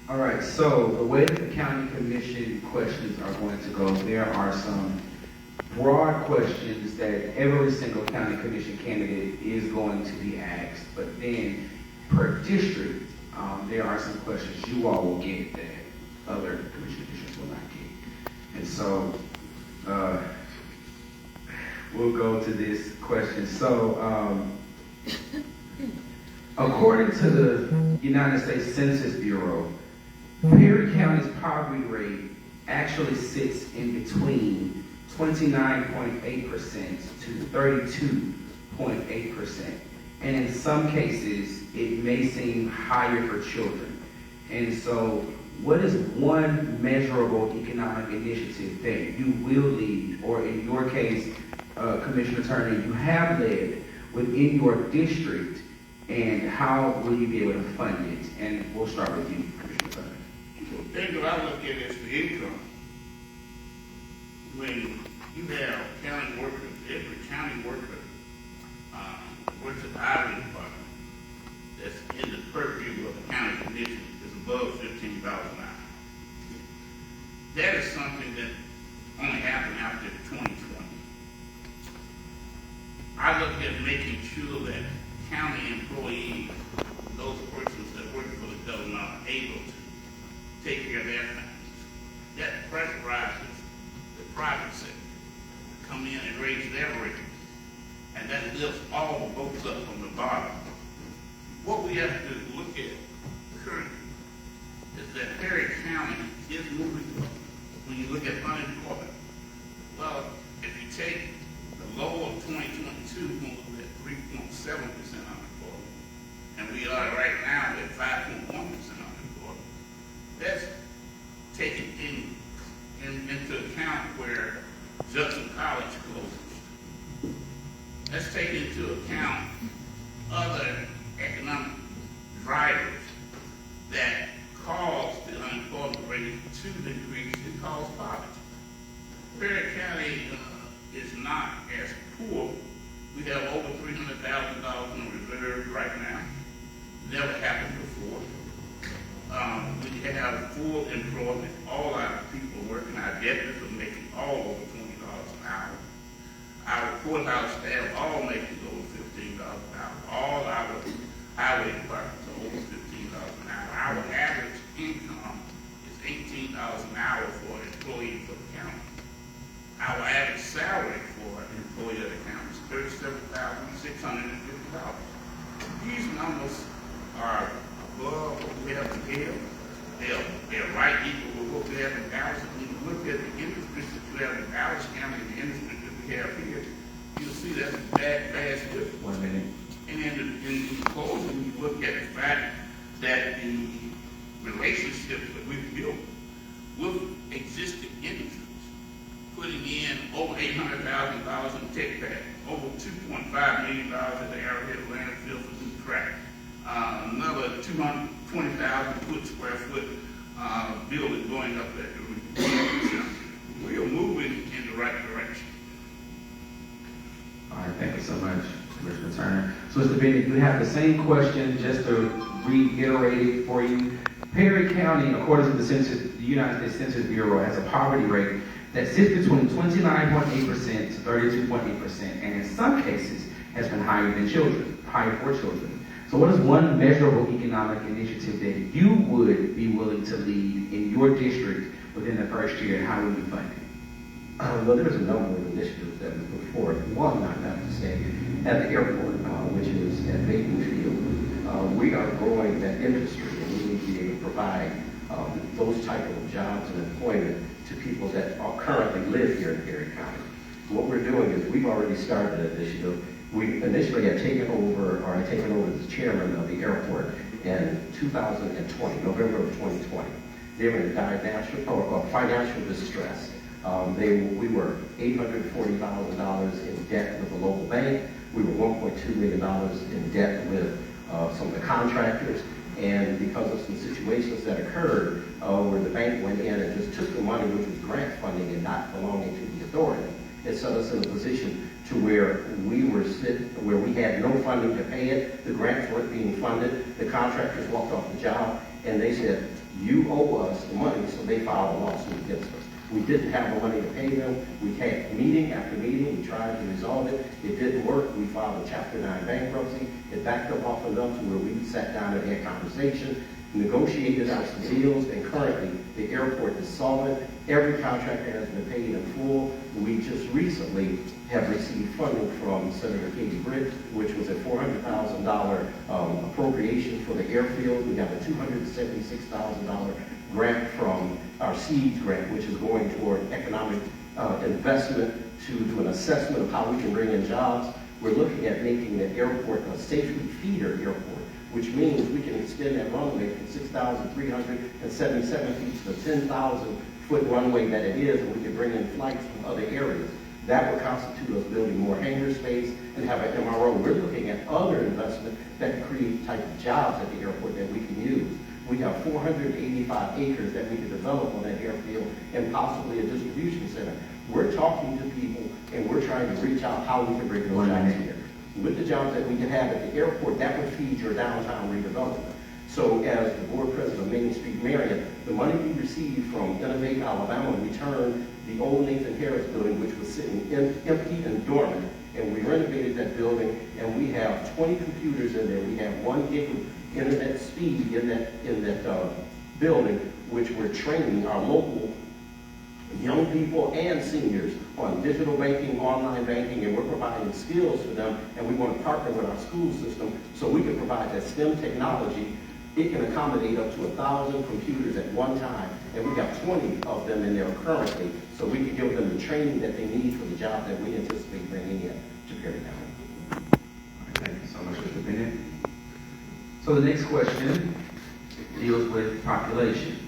[SPEAKER 6] All right, so the way that the county commission questions are going to go, there are some broad questions that every single county commission candidate is going to be asked, but then per district, there are some questions you all will get that other commission officials will not get. And so we'll go to this question. So according to the United States Census Bureau, Perry County's poverty rate actually sits in between 29.8% to 32.8%. And in some cases, it may seem higher for children. And so what is one measurable economic initiative that you will lead, or in your case, Commissioner Turner, you have led within your district, and how will you be able to fund it? And we'll start with you, Commissioner Turner.
[SPEAKER 9] The thing that I look at is the income. When you have county workers, every county worker works at the highway department that's in the purview of the county commission is above $15 an hour. That is something that only happened after 2020. I look at making sure that county employees, those persons that work for the government, are able to take care of their families. That pressurizes the private sector to come in and raise their rates. And that lifts all the boats up from the bottom. What we have to look at currently is that Perry County is moving up. When you look at unemployment, well, if you take the low of 2022, when we were at 3.7% unemployment, and we are right now at 5.1% unemployment, that's taken into account where Judson College closes. Let's take into account other economic drivers that cause the unemployment rate to decrease and cause poverty. Perry County is not as poor. We have over $300,000 in reserve right now. Never happened before. We have full employment. All our people working. Our deputies are making all over $20 an hour. Our courthouse staff all making over $15 an hour. All our highway departments are over $15 an hour. Our average income is $18 an hour for an employee for the county. Our average salary for an employee of the county is $37,650. These numbers are above what we have to give. They're right equal with what we have in Dallas. When you look at the industries that you have in Dallas County and the industries that we have here, you'll see that's a bad split.
[SPEAKER 6] 1 minute.
[SPEAKER 9] And in closing, you look at the fact that the relationships that we've built with existing industries, putting in over $800,000 in tech pack, over $2.5 million at the Arrowhead landfill for new crack, another 220,000 square foot building going up there. We are moving in the right direction.
[SPEAKER 6] All right, thank you so much, Commissioner Turner. So, Mr. Bennett, you have the same question, just to reiterate it for you. Perry County, according to the census, the United States Census Bureau, has a poverty rate that sits between 29.8% to 32.8%, and in some cases has been higher for children. So what is one measurable economic initiative that you would be willing to lead in your district within the first year, and how will you fund it?
[SPEAKER 8] Well, there's a number of initiatives that we put forward. One, I have to say, at the airport, which is at Baden Field, we are growing that industry, and we need to be able to provide those type of jobs and employment to people that currently live here in Perry County. What we're doing is we've already started an initiative. We initially had taken over as chairman of the airport in 2020, November of 2020. They were in financial distress. We were $840,000 in debt with a local bank. We were $1.2 million in debt with some of the contractors. And because of some situations that occurred where the bank went in and just took the money, which was grant funding and not belonging to the authority, it set us in a position to where we had no funding to pay it. The grants weren't being funded. The contractors walked off the job, and they said, "You owe us the money," so they filed a lawsuit against us. We didn't have the money to pay them. We had meeting after meeting. We tried to resolve it. It didn't work. We filed a Chapter 9 bankruptcy. It backed up off enough to where we sat down and had conversation, negotiated out some deals, and currently the airport is solvent. Every contractor has been paid in full. We just recently have received funding from Senator Katie Britt, which was a $400,000 appropriation for the airfield. We have a $276,000 grant from our SEED grant, which is going toward economic investment to do an assessment of how we can bring in jobs. We're looking at making the airport a safety feeder airport, which means we can extend that runway from 6,377 feet to the 10,000-foot runway that it is, and we can bring in flights from other areas. That would constitute us building more hangar space and have an MRO. We're looking at other investment that create type of jobs at the airport that we can use. We have 485 acres that we can develop on that airfield and possibly a distribution center. We're talking to people and we're trying to reach out how we can bring those jobs here. With the jobs that we can have at the airport, that would feed your downtown redevelopment. So as the board president of Main Street Marion, the money we received from Innovate Alabama returned the old Nathan Harris building, which was sitting empty and dormant, and we renovated that building, and we have 20 computers in there. We have 1 gig of internet speed in that building, which we're training our local young people and seniors on digital banking, online banking, and we're providing skills for them, and we want to partner with our school system so we can provide that STEM technology. It can accommodate up to 1,000 computers at one time, and we have 20 of them in there currently, so we can give them the training that they need for the job that we anticipate bringing in to Perry County.
[SPEAKER 6] Thank you so much, Mr. Bennett. So the next question deals with population.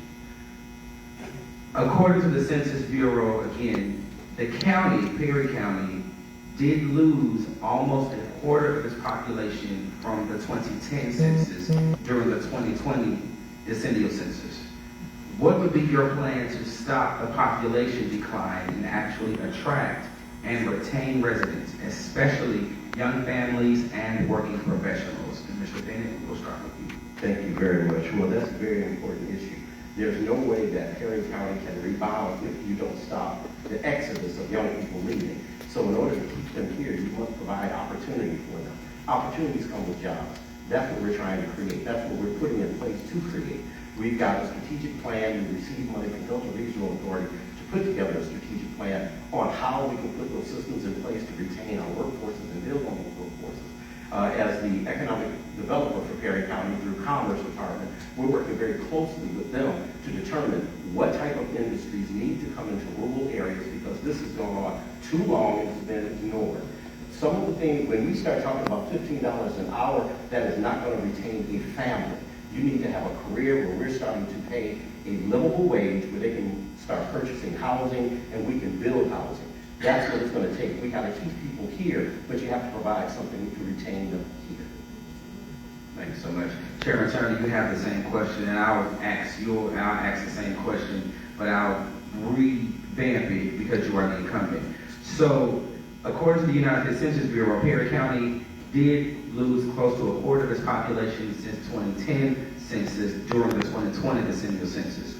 [SPEAKER 6] According to the Census Bureau, again, the county, Perry County, did lose almost a quarter of its population from the 2010 census during the 2020 decennial census. What would be your plan to stop the population decline and actually attract and retain residents, especially young families and working professionals? And Mr. Bennett, we'll start with you.
[SPEAKER 8] Thank you very much. Well, that's a very important issue. There's no way that Perry County can rebound if you don't stop the exodus of young people leaving. So in order to keep them here, you must provide opportunity for them. Opportunities come with jobs. That's what we're trying to create. That's what we're putting in place to create. We've got a strategic plan. We received money from Delta Regional Authority to put together a strategic plan on how we can put those systems in place to retain our workforces and build on those workforces. As the economic developer for Perry County through Commerce Department, we're working very closely with them to determine what type of industries need to come into rural areas, because this has gone on too long and has been ignored. Some of the things, when we start talking about $15 an hour, that is not going to retain a family. You need to have a career where we're starting to pay a livable wage where they can start purchasing housing and we can build housing. That's what it's going to take. We got to keep people here, but you have to provide something to retain them here.
[SPEAKER 6] Thank you so much. Chairman Turner, you have the same question, and I'll ask the same question, but I'll revamp it because you are the incumbent. So, according to the United States Census Bureau, Perry County did lose close to a quarter of its population since 2010 census during the 2020 decennial census.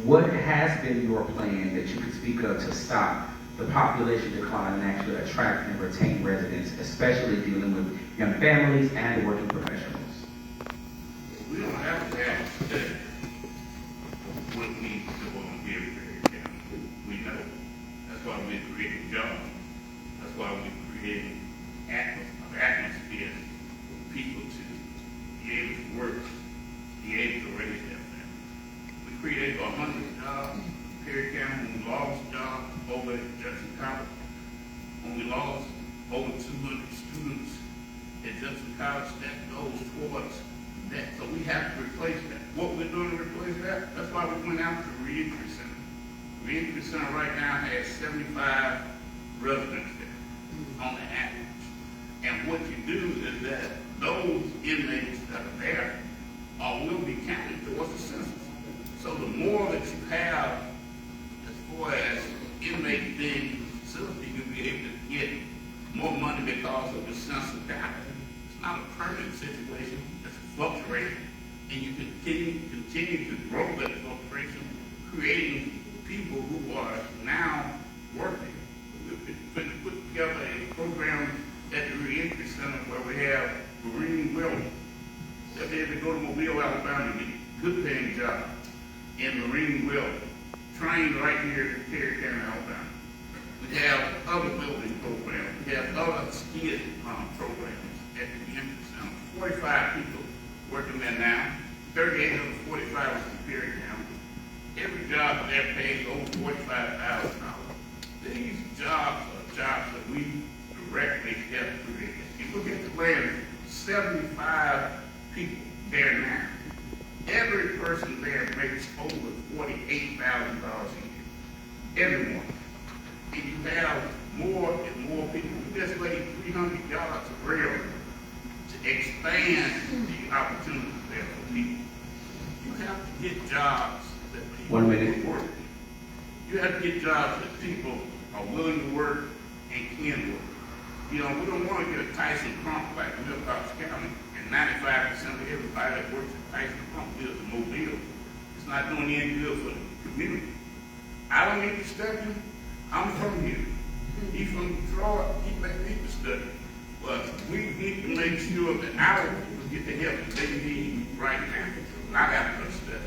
[SPEAKER 6] What has been your plan that you could speak of to stop the population decline and actually attract and retain residents, especially dealing with young families and working professionals?
[SPEAKER 9] We don't have to have today what we need to go on here in Perry County. We know. That's why we're creating jobs. That's why we're creating atmosphere for people to be able to work, be able to raise their family. We created 100 jobs in Perry County. We lost jobs over at Judson College. When we lost over 200 students at Judson College, that goes towards that. So we have to replace that. What we're doing to replace that, that's why we went out to the reentry center. The reentry center right now has 75 residents there on the average. And what you do is that those inmates that are there will be counted towards the census. So the more that you have as far as inmates being in the facility, you'll be able to get more money because of the census data. It's not a permanent situation, it's a fluctuation. And you continue to grow that fluctuation, creating people who are now working. We've put together a program at the reentry center where we have Marine Will. They'll be able to go to Mobile, Alabama and get a good paying job in Marine Will, trained right here in Perry County, Alabama. We have other building programs. We have other skill programs at the reentry center. 45 people working there now. 38 of the 45 is in Perry County. Every job there pays over $45,000. These jobs are jobs that we directly have created. If you look at the land, 75 people there now. Every person there makes over $48,000 a year. Everyone. And you have more and more people. We just laid 300 yards of rail to expand the opportunities there for people. You have to get jobs that people
[SPEAKER 6] 1 minute.
[SPEAKER 9] can work. You have to get jobs that people are willing to work and can work. You know, we don't want to get a Tyson Crump like we live in Cox County, and 95% of everybody that works at Tyson Crump lives in Mobile. It's not doing any good for the community. I don't need to study. I'm from here. He's from Detroit. He may need to study. But we need to make sure that our people get the help that they need right now, not after study.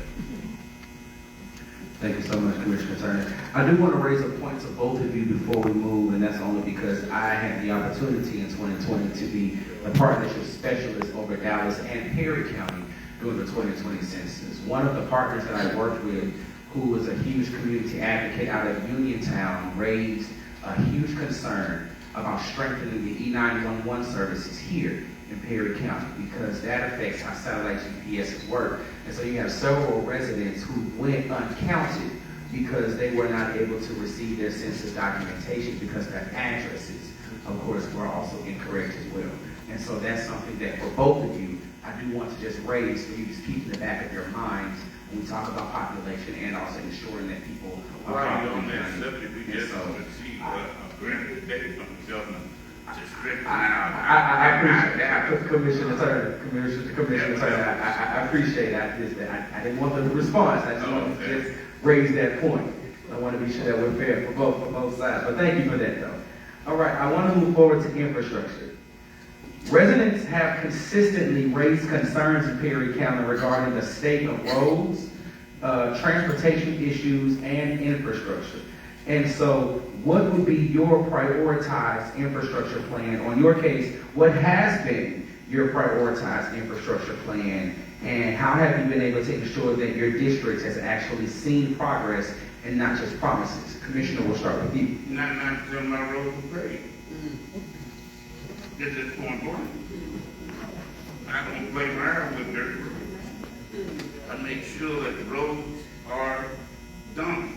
[SPEAKER 6] Thank you so much, Commissioner Turner. I do want to raise a point to both of you before we move, and that's only because I had the opportunity in 2020 to be the partnership specialist over Dallas and Perry County during the 2020 census. One of the partners that I worked with, who was a huge community advocate out of Uniontown, raised a huge concern about strengthening the E911 services here in Perry County, because that affects how satellite GPSs work. And so you have several residents who went uncounted because they were not able to receive their census documentation because their addresses, of course, were also incorrect as well. And so that's something that for both of you, I do want to just raise for you to keep in the back of your minds when we talk about population and also ensuring that people are
[SPEAKER 9] Right on
[SPEAKER 6] properly
[SPEAKER 9] that
[SPEAKER 6] funded.
[SPEAKER 9] subject, we
[SPEAKER 6] And
[SPEAKER 9] just
[SPEAKER 6] so,
[SPEAKER 9] received a grant today from the government to strengthen our.
[SPEAKER 6] I appreciate Commissioner Turner, I appreciate that. I didn't want the response. I just wanted to just raise that point. I want to be sure that we're fair for both sides. But thank you for that, though. All right, I want to move forward to infrastructure. Residents have consistently raised concerns in Perry County regarding the state of roads, transportation issues, and infrastructure. And so, what would be your prioritized infrastructure plan? On your case, what has been your prioritized infrastructure plan, and how have you been able to ensure that your district has actually seen progress and not just promises? Commissioner, we'll start with you.
[SPEAKER 9] 99% of my roads are paved. This is point blank. I don't play around with dirt roads. I make sure that the roads are done.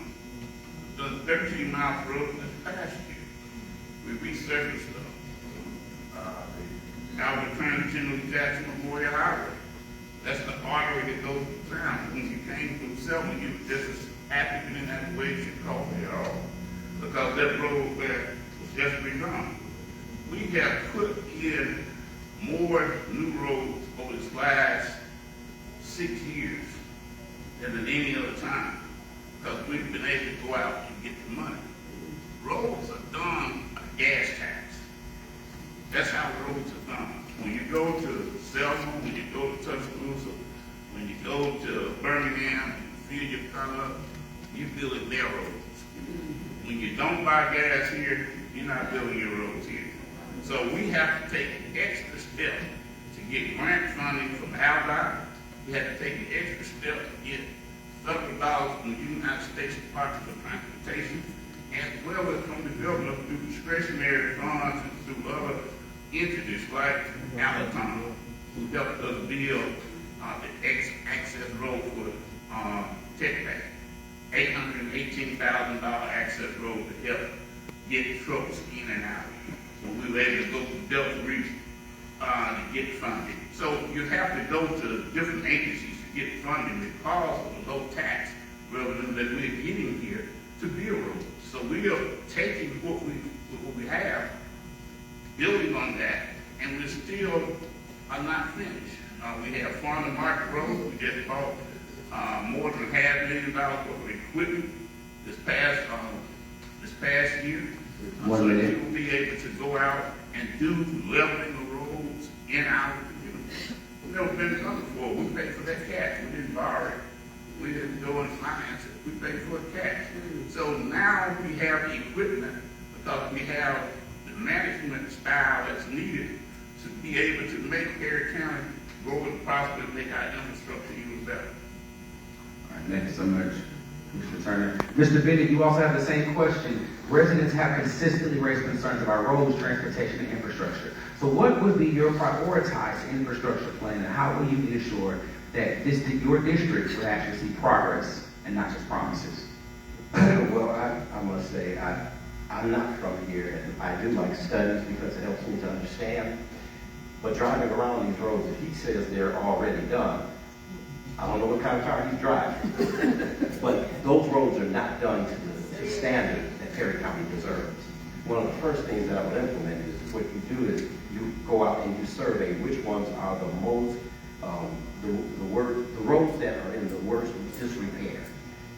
[SPEAKER 9] The 13-mile road this past year, we resurfaced them. The Albert Transition Jackson Memorial Highway. That's the artery that goes to town. When you came from Selma, you were just as happy you didn't have to wait your coffee at all, because that road there was just redone. We have put in more new roads over this last 6 years than at any other time, because we've been able to go out and get the money. Roads are done by gas tax. That's how roads are done. When you go to Selma, when you go to Tuscaloosa, when you go to Birmingham, you fill your car up, you build their roads. When you don't buy gas here, you're not building your roads here. So we have to take an extra step to get grant funding from ALDOT. We have to take an extra step to get federal dollars from the United States Department of Transportation, as well as from the governor through discretionary funds and through other entities like Alabama, who helped us build the access road for Tech Bank. $818,000 access road to help get trucks in and out. So we were able to go to Delta region to get funding. So you have to go to different agencies to get funding because of the low tax revenue that we're getting here to build roads. So we are taking what we have, building on that, and we still are not finished. We have Farm and Market Road. We just bought more than $500,000 worth of equipment this past year. So that we will be able to go out and do leveling the roads in our community. We've never been done before. We paid for that cash. We didn't borrow it. We didn't go and finance it. We paid for it cash. So now we have the equipment because we have the management style that's needed to be able to make Perry County grow and prosper and make our infrastructure even better.
[SPEAKER 6] All right, thank you so much. Mr. Turner. Mr. Bennett, you also have the same question. Residents have consistently raised concerns about roads, transportation, and infrastructure. So what would be your prioritized infrastructure plan, and how will you ensure that your district will actually see progress and not just promises?
[SPEAKER 8] Well, I must say, I'm not from here, and I do like studies because it helps me to understand. But driving around these roads, if he says they're already done, I don't know what kind of car he's driving. But those roads are not done to the standard that Perry County deserves. One of the first things that I would implement is what you do is you go out and you survey which ones are the most, the roads that are in the worst disrepair.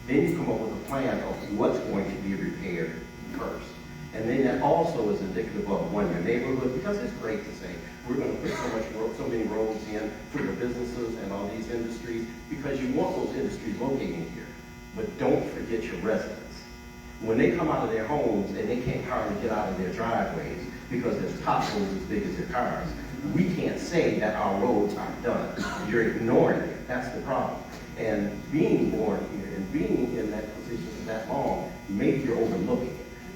[SPEAKER 8] Then you come up with a plan of what's going to be repaired first. And then that also is indicative of one, your neighborhood, because it's great to say, we're going to put so many roads in for your businesses and all these industries, because you want those industries locating here. But don't forget your residents. When they come out of their homes and they can't hardly get out of their driveways because there's potholes as big as their cars, we can't say that our roads are done. You're ignoring it. That's the problem. And being born here and being in that position for that long, maybe you're overlooking it.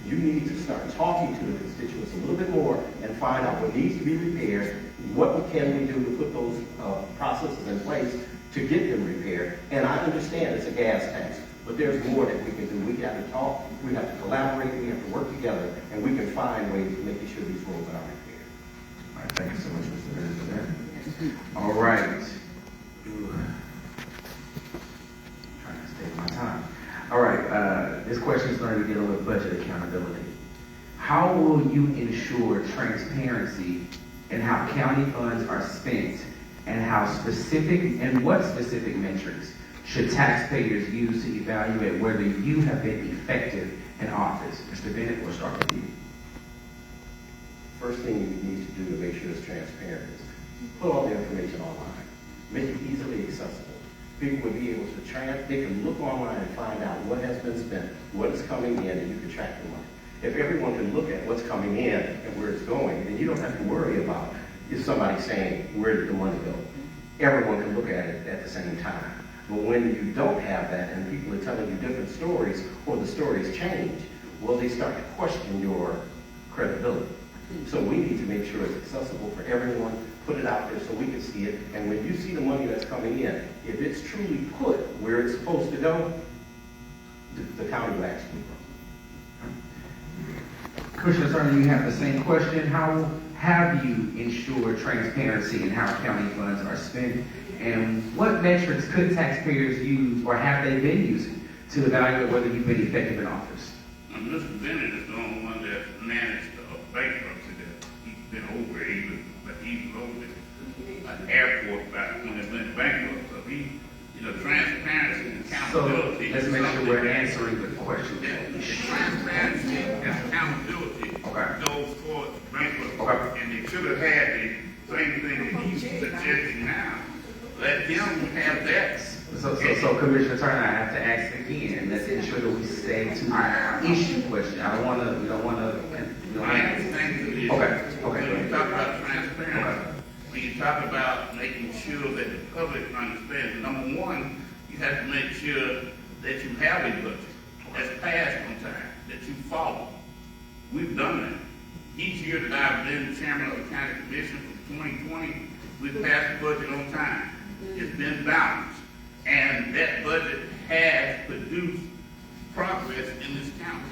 [SPEAKER 8] You need to start talking to the constituents a little bit more and find out what needs to be repaired, what can we do to put those processes in place to get them repaired. And I understand it's a gas tax, but there's more that we can do. We have to talk, we have to collaborate, we have to work together, and we can find ways of making sure these roads are repaired.
[SPEAKER 6] All right, thank you so much, Mr. Bennett, for that. All right. Trying to save my time. All right, this question is going to be dealing with budget accountability. How will you ensure transparency in how county funds are spent, and what specific metrics should taxpayers use to evaluate whether you have been effective in office? Mr. Bennett, we'll start with you.
[SPEAKER 8] First thing you need to do to make sure it's transparent is put all the information online. Make it easily accessible. People will be able to they can look online and find out what has been spent, what is coming in, and you can track the money. If everyone can look at what's coming in and where it's going, then you don't have to worry about if somebody's saying, where did the money go? Everyone can look at it at the same time. But when you don't have that and people are telling you different stories or the stories change, well, they start to question your credibility. So we need to make sure it's accessible for everyone, put it out there so we can see it, and when you see the money that's coming in, if it's truly put where it's supposed to go, the county will actually grow.
[SPEAKER 6] Commissioner Turner, you have the same question. How have you ensured transparency in how county funds are spent, and what metrics could taxpayers use or have they been using to evaluate whether you've been effective in office?
[SPEAKER 9] Mr. Bennett is the only one that managed a bankruptcy that he's been over, but he's over an airport back when it went bankrupt. So transparency and accountability.
[SPEAKER 6] So let's make sure we're answering the question.
[SPEAKER 9] Transparency and accountability goes towards bankruptcy.
[SPEAKER 6] Okay.
[SPEAKER 9] And they should have had the same thing that he's suggesting now. Let him have that.
[SPEAKER 6] So Commissioner Turner, I have to ask again. Let's ensure that we stay to our issue question. We don't want to.
[SPEAKER 9] I understand the issue.
[SPEAKER 6] Okay.
[SPEAKER 9] When you talk about transparency, when you talk about making sure that the public understands, number one, you have to make sure that you have a budget that's passed on time, that you follow. We've done that. Each year that I've been chairman of the county commission from 2020, we've passed the budget on time. It's been balanced. And that budget has produced progress in this county.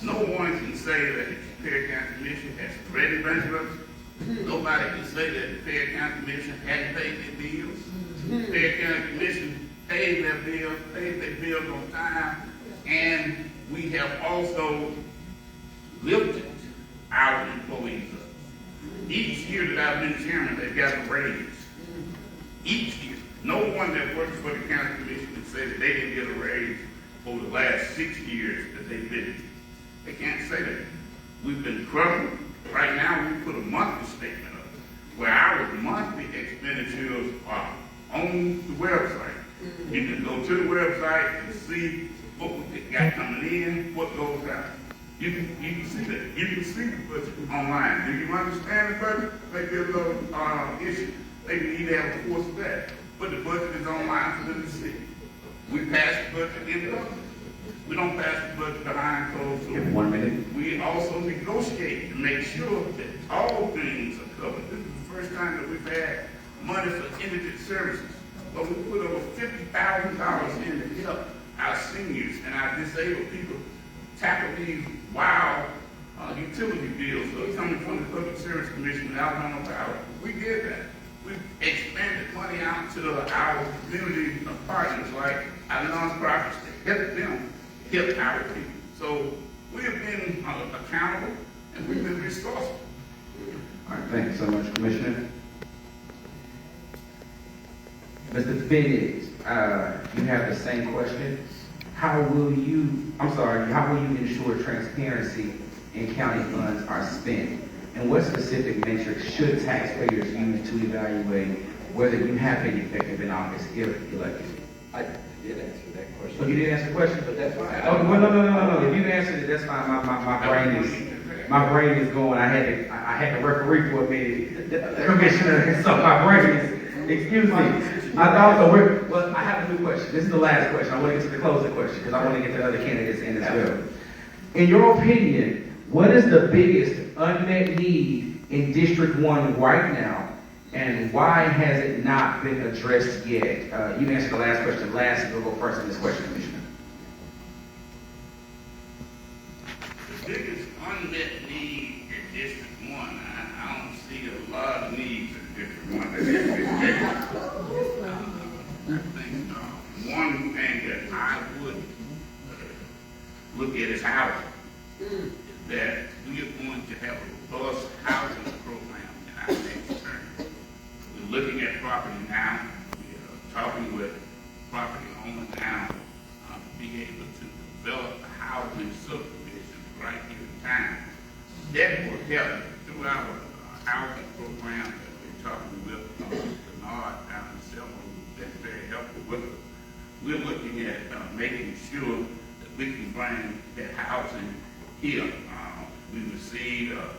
[SPEAKER 9] No one can say that the Perry County Commission has threatened bankruptcy. Nobody can say that the Perry County Commission hadn't paid their bills. The Perry County Commission paid their bills on time, and we have also lifted our employees up. Each year that I've been chairman, they've got a raise. Each year. No one that works for the county commission can say that they didn't get a raise over the last 6 years that they've been here. They can't say that. We've been crumbling. Right now, we put a monthly statement up where our monthly expenditures are on the website. You can go to the website and see what we got coming in, what goes out. You can see that. You can see the budget online. Do you understand the budget? Maybe a little issue. Maybe you need to have a course of that. But the budget is online for them to see. We passed the budget in public. We don't pass the budget behind closed doors.
[SPEAKER 6] Give 1 minute.
[SPEAKER 9] We also negotiate to make sure that all things are covered. This is the first time that we've had money for indigent services. But we put over $50,000 in to help our seniors and our disabled people tackle these wild utility bills that are coming from the Public Service Commission in Alabama Power. We did that. We expanded money out to our community partners like our nonprofits to help them help our people. So we have been accountable and we've been resourceful.
[SPEAKER 6] All right, thank you so much, Commissioner. Mr. Finney, you have the same question. How will you ensure transparency in county funds are spent? And what specific metrics should taxpayers use to evaluate whether you have been effective in office if elected?
[SPEAKER 8] I did answer that question.
[SPEAKER 6] So you didn't answer the question?
[SPEAKER 8] But that's fine.
[SPEAKER 6] Oh, well, no. If you answered it, that's fine. My brain is going. I had to referee for a minute, Commissioner. So my brain is, excuse me. I have a new question. This is the last question. I want to get to the closing question because I want to get the other candidates in as well. In your opinion, what is the biggest unmet need in District 1 right now, and why has it not been addressed yet? You answered the last question last. You'll go first in this question, Commissioner.
[SPEAKER 9] The biggest unmet need in District 1, I don't see a lot of needs in District 1 that has been taken. I think one thing that I would look at is housing. Is that we are going to have a robust housing program in our next term. We're looking at property now. We are talking with property owners now to be able to develop the housing subdivision right here in town. That will help through our housing program that we're talking with Bernard down in Selma. That's very helpful with us. We're looking at making sure that we can bring that housing here. We received a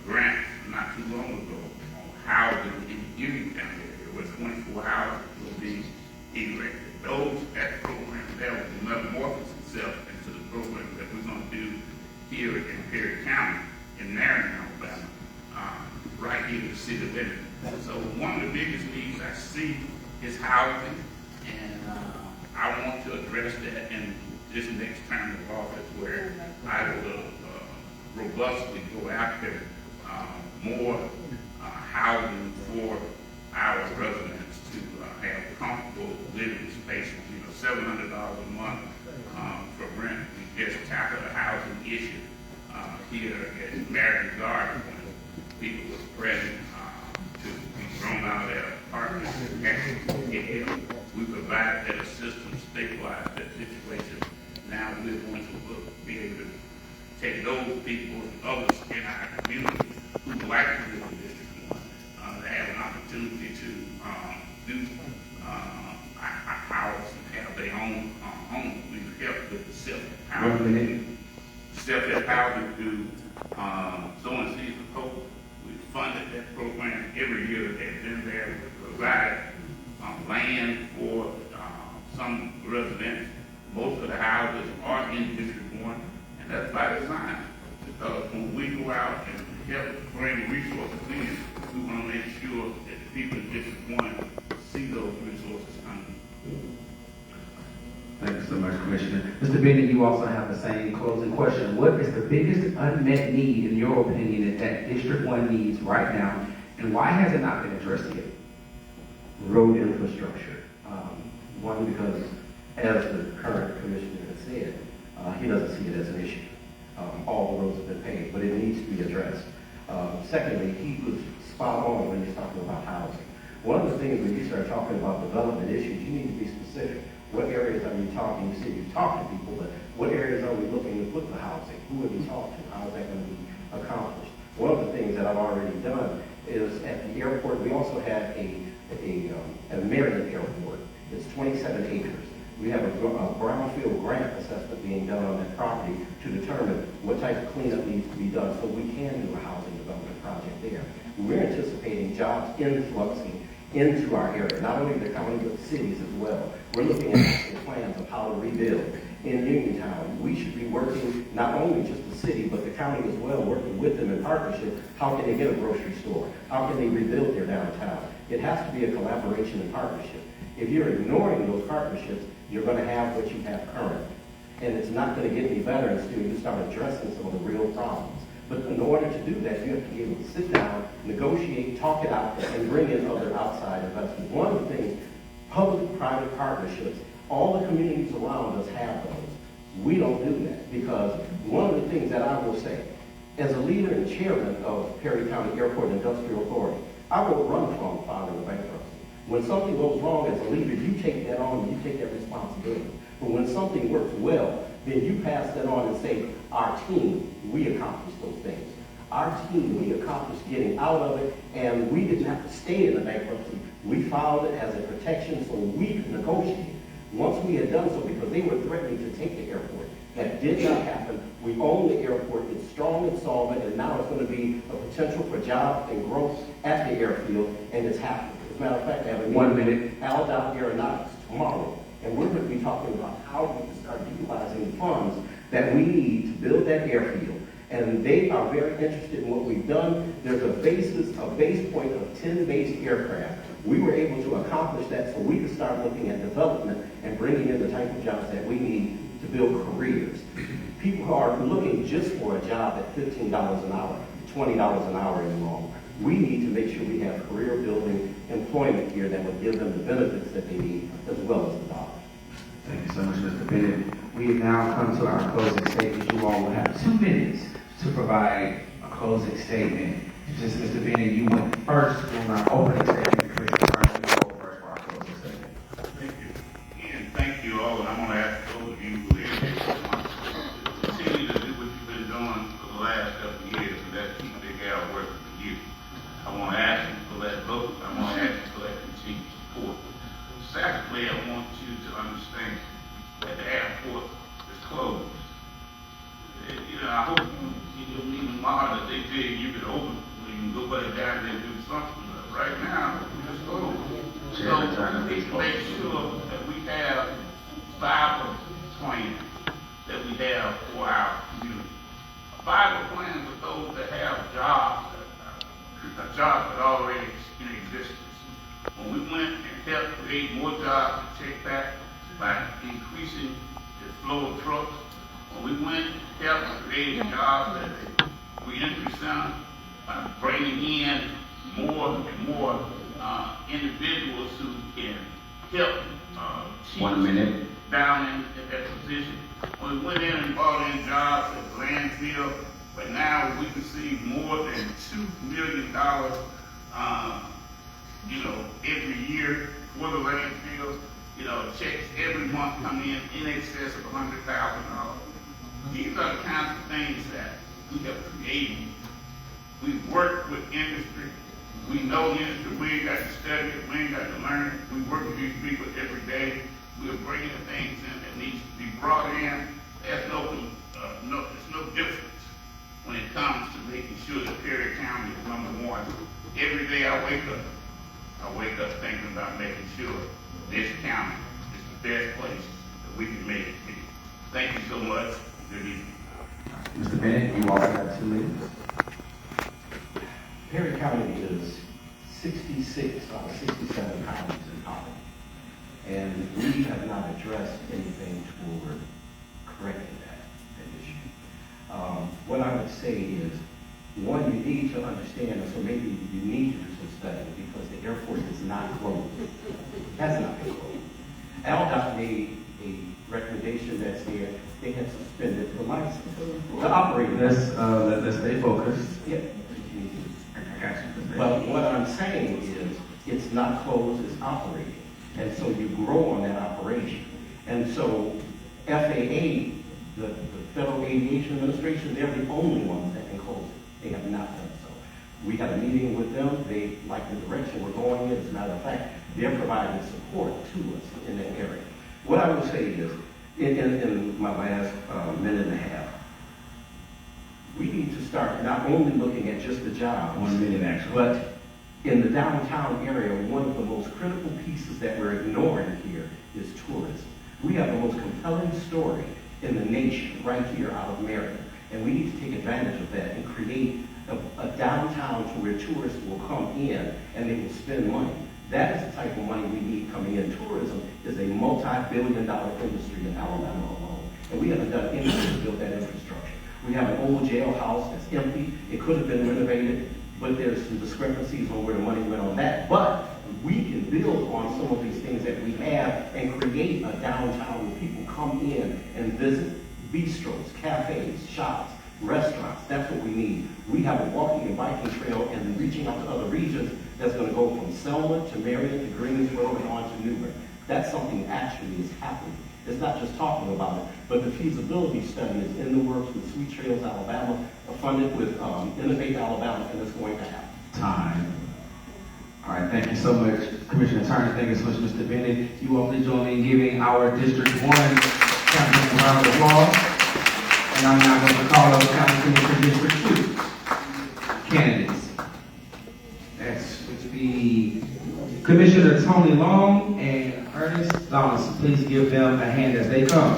[SPEAKER 9] grant not too long ago on housing in Union County area where 24 houses will be erected. That program, that will metamorphose itself into the program that we're going to do here in Perry County, in Marion, Alabama, right here in the city of Liberty. So one of the biggest needs I see is housing, and I want to address that in this next term of office where I will robustly go after more housing for our residents to have comfortable living spaces. You know, $700 a month for rent. We just tackled a housing issue here at Marion Garden when people were threatened to be thrown out of their apartments. We provided that assistance, stabilized that situation. Now we're going to be able to take those people and others in our community who would like to live in District 1 to have an opportunity to do a house and have their own home. We've helped with the self-housing. Self-help housing through sowing seeds of hope. We've funded that program every year that they've been there. We provide land for some residents. Most of the houses are in District 1, and that's by design. Because when we go out and help bring resources in, we want to make sure that the people in District 1 see those resources coming.
[SPEAKER 6] Thank you so much, Commissioner. Mr. Bennett, you also have the same closing question. What is the biggest unmet need, in your opinion, that District 1 needs right now, and why has it not been addressed yet?
[SPEAKER 8] Road infrastructure. One, because as the current commissioner has said, he doesn't see it as an issue. All the roads have been paved, but it needs to be addressed. Secondly, he was spot on when he's talking about housing. One of the things when you start talking about development issues, you need to be specific. What areas are you talking? You said you talk to people, but what areas are we looking to put the housing? Who have we talked to? How is that going to be accomplished? One of the things that I've already done is at the airport, we also have a Marion Airport. It's 27 acres. We have a brownfield grant assessment being done on that property to determine what type of cleanup needs to be done so we can do a housing development project there. We're anticipating jobs influxing into our area, not only the county, but cities as well. We're looking at plans of how to rebuild in Uniontown. We should be working, not only just the city, but the county as well, working with them in partnership. How can they get a grocery store? How can they rebuild their downtown? It has to be a collaboration and partnership. If you're ignoring those partnerships, you're going to have what you have currently. And it's not going to get any better until you start addressing some of the real problems. But in order to do that, you have to be able to sit down, negotiate, talk it out, and bring in other outside investors. One of the things, public-private partnerships, all the communities around us have those. We don't do that because one of the things that I will say, as a leader and chairman of Perry County Airport Industrial Authority, I will run from filing a bankruptcy. When something goes wrong as a leader, you take that on and you take that responsibility. But when something works well, then you pass that on and say, our team, we accomplished those things. Our team, we accomplished getting out of it, and we didn't have to stay in the bankruptcy. We filed it as a protection so we could negotiate. Once we had done so, because they were threatening to take the airport, that did not happen. We own the airport, it's strong and solvent, and now it's going to be a potential for jobs and growth at the airfield, and it's happening. As a matter of fact, I have a meeting with Aldott Aeronautics tomorrow, and we're going to be talking about how we can start utilizing the funds that we need to build that airfield. And they are very interested in what we've done. There's a base point of 10 based aircraft. We were able to accomplish that so we could start looking at development and bringing in the type of jobs that we need to build careers. People who are looking just for a job at $15 an hour, $20 an hour anymore. We need to make sure we have career building employment here that will give them the benefits that they need as well as the dollars.
[SPEAKER 6] Thank you so much, Mr. Bennett. We have now come to our closing statement. You all will have 2 minutes to provide a closing statement. Just Mr. Bennett, you went first on our opening statement. Commissioner Carson, you go first for our closing statement.
[SPEAKER 9] Thank you. And thank you all, and I'm going to ask those of you who are here to continue to do what you've been doing for the last couple of years, and that's keep Big Al working for you. I want to ask you for that vote. I want to ask you for that continued support. Secondly, I want you to understand that the airport is closed. You know, I hope you don't need tomorrow that they tell you can open, you can go back down there and do something. But right now, it's closed. So we make sure that we have viable plan that we have for our community. A viable plan for those that have jobs, jobs that are already in existence. When we went and helped create more jobs to check back by increasing the flow of trucks, when we went and helped create jobs that we increased them by bringing in more and more individuals who can help teach
[SPEAKER 6] 1 minute.
[SPEAKER 9] down in that position. When we went in and brought in jobs at the landfill, but now we receive more than $2 million, every year for the landfill. Checks every month come in excess of $100,000. These are the kinds of things that we have created. We work with industry. We know the industry. We ain't got to study it. We ain't got to learn it. We work with these people every day. We are bringing the things in that needs to be brought in. There's no difference when it comes to making sure that Perry County is number one. Every day I wake up thinking about making sure this county is the best place that we can make it be. Thank you so much. Good evening.
[SPEAKER 6] Mr. Bennett, you also have 2 minutes.
[SPEAKER 8] Perry County is 66 out of 67 counties in Holland. And we have not addressed anything toward correcting that issue. What I would say is, one, you need to understand, so maybe you need to do some studying because the airport is not closed. It has not been closed. Aldott made a recommendation that's there. They had suspended the license to operate.
[SPEAKER 6] Let's stay focused.
[SPEAKER 8] Yeah.
[SPEAKER 6] I got you.
[SPEAKER 8] But what I'm saying is, it's not closed, it's operating. And so you grow on that operation. And so FAA, the Federal Aviation Administration, they're the only ones that can close it. They have not done so. We had a meeting with them. They like the direction we're going in. As a matter of fact, they're providing support to us in that area. What I would say is, in my last minute and a half, we need to start not only looking at just the job,
[SPEAKER 6] 1 minute actually,
[SPEAKER 8] but in the downtown area, one of the most critical pieces that we're ignoring here is tourism. We have the most compelling story in the nation right here out of Maryland. And we need to take advantage of that and create a downtown to where tourists will come in and they will spend money. That is the type of money we need coming in. Tourism is a multi-billion-dollar industry in Alabama alone. And we haven't done anything to build that infrastructure. We have an old jailhouse that's empty. It could have been renovated, but there's some discrepancies on where the money went on that. But we can build on some of these things that we have and create a downtown where people come in and visit bistros, cafes, shops, restaurants. That's what we need. We have a walking and biking trail and reaching out to other regions that's going to go from Selma to Marion to Greensboro and on to Newbern. That's something actually is happening. It's not just talking about it, but the feasibility study is in the works with Sweet Trails Alabama, funded with Innovate Alabama, and it's going to happen.
[SPEAKER 6] Time. All right, thank you so much, Commissioner Turner. Thank you so much, Mr. Bennett. You all please join me in giving our District 1 Councilman a round of applause. And I'm now going to call up Councilman for District 2 candidates. Next would be Commissioner Tony Long and Ernest Donaldson. Please give them a hand as they come.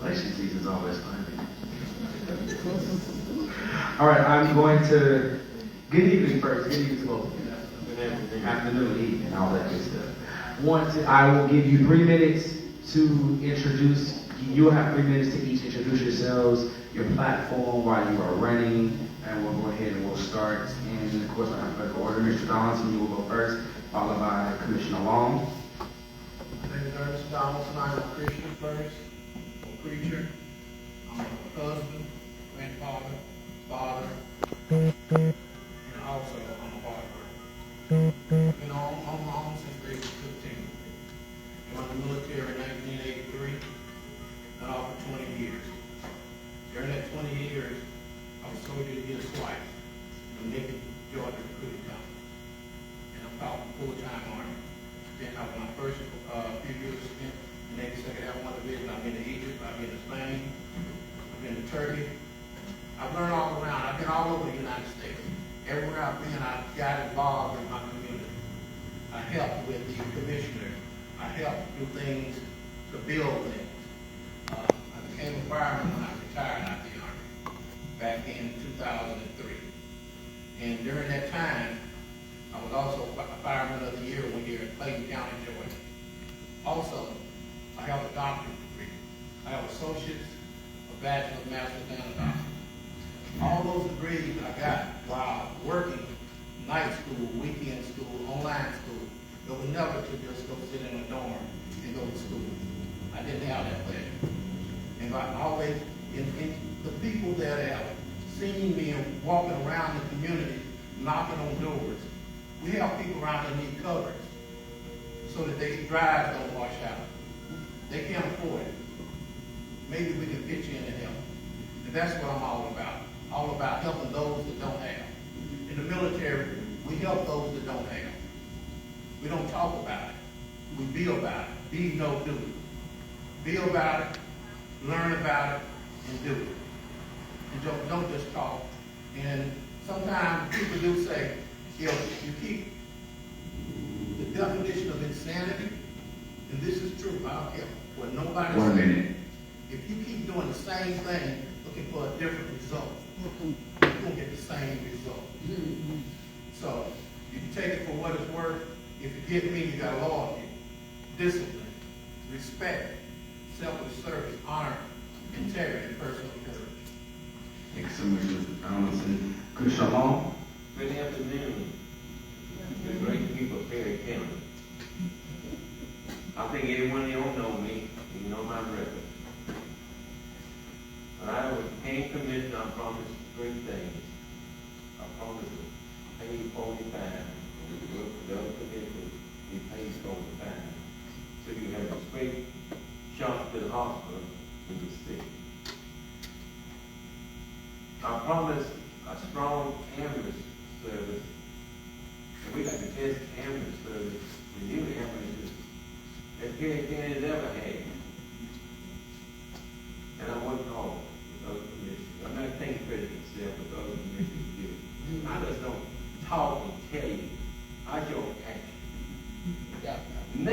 [SPEAKER 6] Election season is always fun. All right, I'm going to, good evening first. Good evening to both of you. Afternoon, evening, all that good stuff. I will give you 3 minutes to introduce, you'll have 3 minutes to each introduce yourselves, your platform, why you are running, and we'll go ahead and we'll start. And of course, I have to order. Mr. Donaldson, you will go first, followed by Commissioner Long.
[SPEAKER 10] My name is Ernest Donaldson. I'm a Christian first, a preacher. I'm a husband, grandfather, father, and also I'm a hard worker. I've been on my own since grade 15. Joined the military in 1983, went off for 20 years. During that 20 years, I was soldier to get a swipe from Macon, Georgia recruiting company. And I'm taught full-time army. Then I was my first few years spent in the Navy Second Air One Division. I've been to Egypt, I've been to Spain, I've been to Turkey. I've learned all around. I've been all over the United States. Everywhere I've been, I've got involved in my community. I helped with the commissioner. I helped do things to build things. I became a fireman when I retired out of the Army back in 2003. And during that time, I was also a fireman of the year one year in Clayton County, Georgia. Also, I have a doctorate degree. I have associates, a bachelor's, master's, and a doctorate. All those degrees I got while working night school, weekend school, online school. It was never to just go sit in a dorm and go to school. I didn't have that pleasure. And I always, the people that have seen me walking around the community, knocking on doors, we have people around that need coverage so that their drives don't wash out. They can't afford it. Maybe we can pitch in and help. And that's what I'm all about. All about helping those that don't have. In the military, we help those that don't have. We don't talk about it. We be about it. Be, know, do. Be about it, learn about it, and do it. And don't just talk. And sometimes people do say, if you keep the definition of insanity, and this is true, I don't care what nobody says.
[SPEAKER 6] 1 minute.
[SPEAKER 10] If you keep doing the same thing, looking for a different result, you're going to get the same result. So, you can take it for what it's worth. If you get me, you got loyalty, discipline, respect, selfless service, honor, integrity, and personal courage.
[SPEAKER 6] Thank you so much, Mr. Donaldson. Commissioner Long.
[SPEAKER 11] Good afternoon, the great people of Perry County. I think everyone of y'all know me, you know my record. When I became commissioner, I promised great things. I promised to pay 45, and we work for the other commissioners, we pay 45. So you have a straight shot to the hospital when you're sick. I promised a strong ambulance service, and we got the best ambulance service, the new ambulances that Perry County has ever had. And I worked hard with other commissioners. I'm not taking credit for myself, but other commissioners do.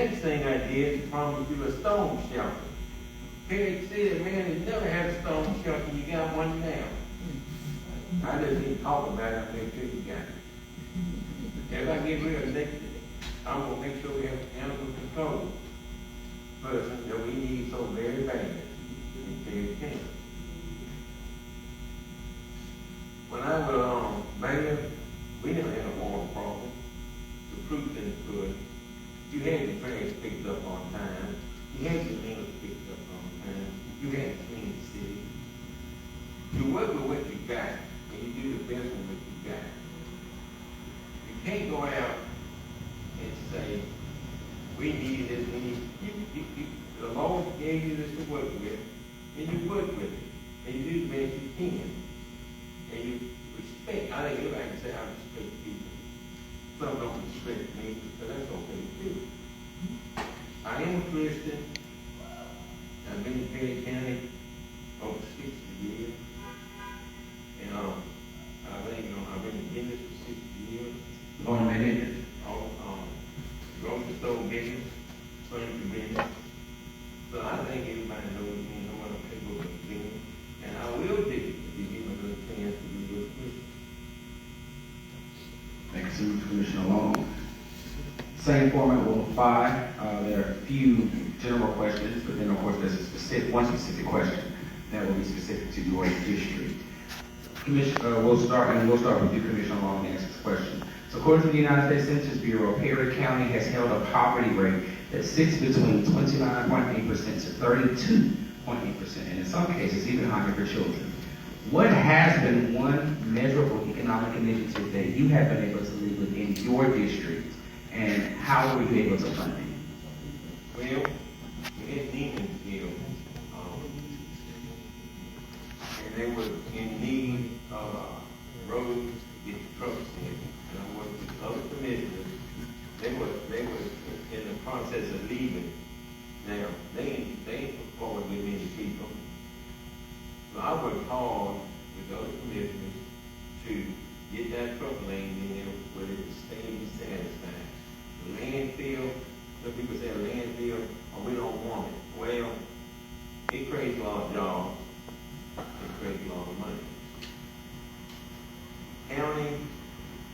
[SPEAKER 11] next thing I did is promise you a stone shelter. Perry said, man, he never had a stone shelter, you got one now. I just didn't talk about it, I make sure you got it. If I get rid of next, I'm gonna make sure we have animal control person that we need so very bad in Perry County. When I was mayor, we never had a water problem. The fruit in the good. You had the trash picked up on time. You had the meals picked up on time. You had to clean the city. You work with what you got, and you do the best with what you got. You can't go out and say, we need this, we need, the Lord gave you this to work with, and you work with it, and you do the best you can. And you respect, I think everybody can say I respect people. Some don't respect me, but that's okay too. I am a Christian. I've been in Perry County over 60 years. And I think I've been in business for 60 years.
[SPEAKER 6] Going to business.
[SPEAKER 11] Grocery store business, furniture business. So I think everybody knows me, know what I'm capable of doing. And I will do it if you give me a little chance to be your Christian.
[SPEAKER 6] Thank you so much, Commissioner Long. Same format will apply. There are a few general questions, but then of course there's one specific question that will be specific to your district. Commissioner, we'll start with you, Commissioner Long, to answer this question. So according to the United States Census Bureau, Perry County has held a poverty rate that sits between 29.8% to 32.8%, and in some cases even higher for children. What has been one measurable economic initiative that you have been able to lead within your district, and how were you able to fund it?
[SPEAKER 11] Well, we had Demonsville, and they were in need of roads to get the trucks in. And I worked with other commissioners. They were in the process of leaving. Now, they ain't forward with many people. So I worked hard with other commissioners to get that truck lane in there where it would stay and be satisfied. The landfill, some people say a landfill, or we don't want it. Well, it creates a lot of jobs. It creates a lot of money. County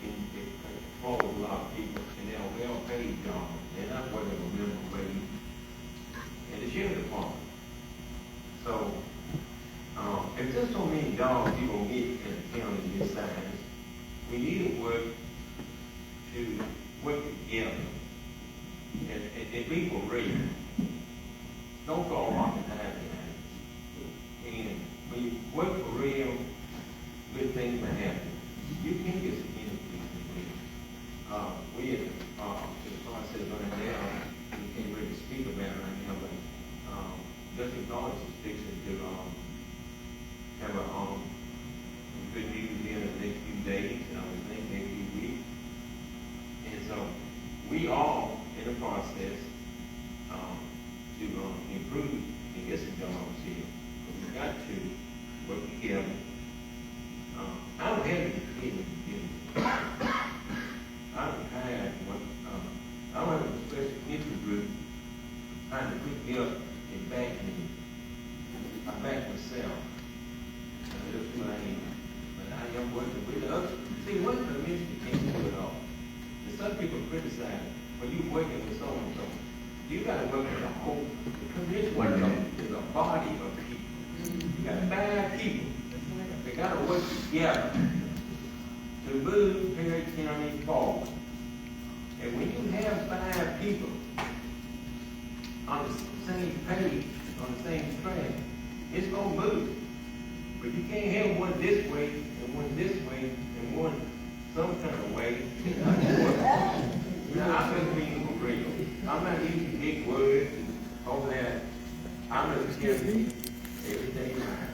[SPEAKER 11] employs a lot of people, and they're well-paid jobs. They're not working a minimum wage. And the sheriff department. So, if there's so many jobs you gonna get in a county this size, we need to work together. And people real. Don't go rocket behind. And when you work for real, good things may happen. You can get some increase in real. We at the process right now, we can't really speak about it right now, but Justice College is fixing to have a good news in the next few days, and I was thinking next few weeks. And so we are in the process to improve and get some jobs here. But we've got to work together. I don't have any kids. I don't have one. I don't have a special interest group trying to pick me up and back me. I back myself. That's who I am. But I am working with the others. See, one commission can't do it all. And some people criticize, well, you working with so-and-so. You got to work with a whole commission. Is a body of people. You got 5 people. They got to work together to move Perry County forward. And when you have 5 people on the same page, on the same track, it's going to move. But you can't have one this way, and one this way, and one some kind of way. Now, I'm just being for real. I'm not using big words and all that. I'm just giving everything right.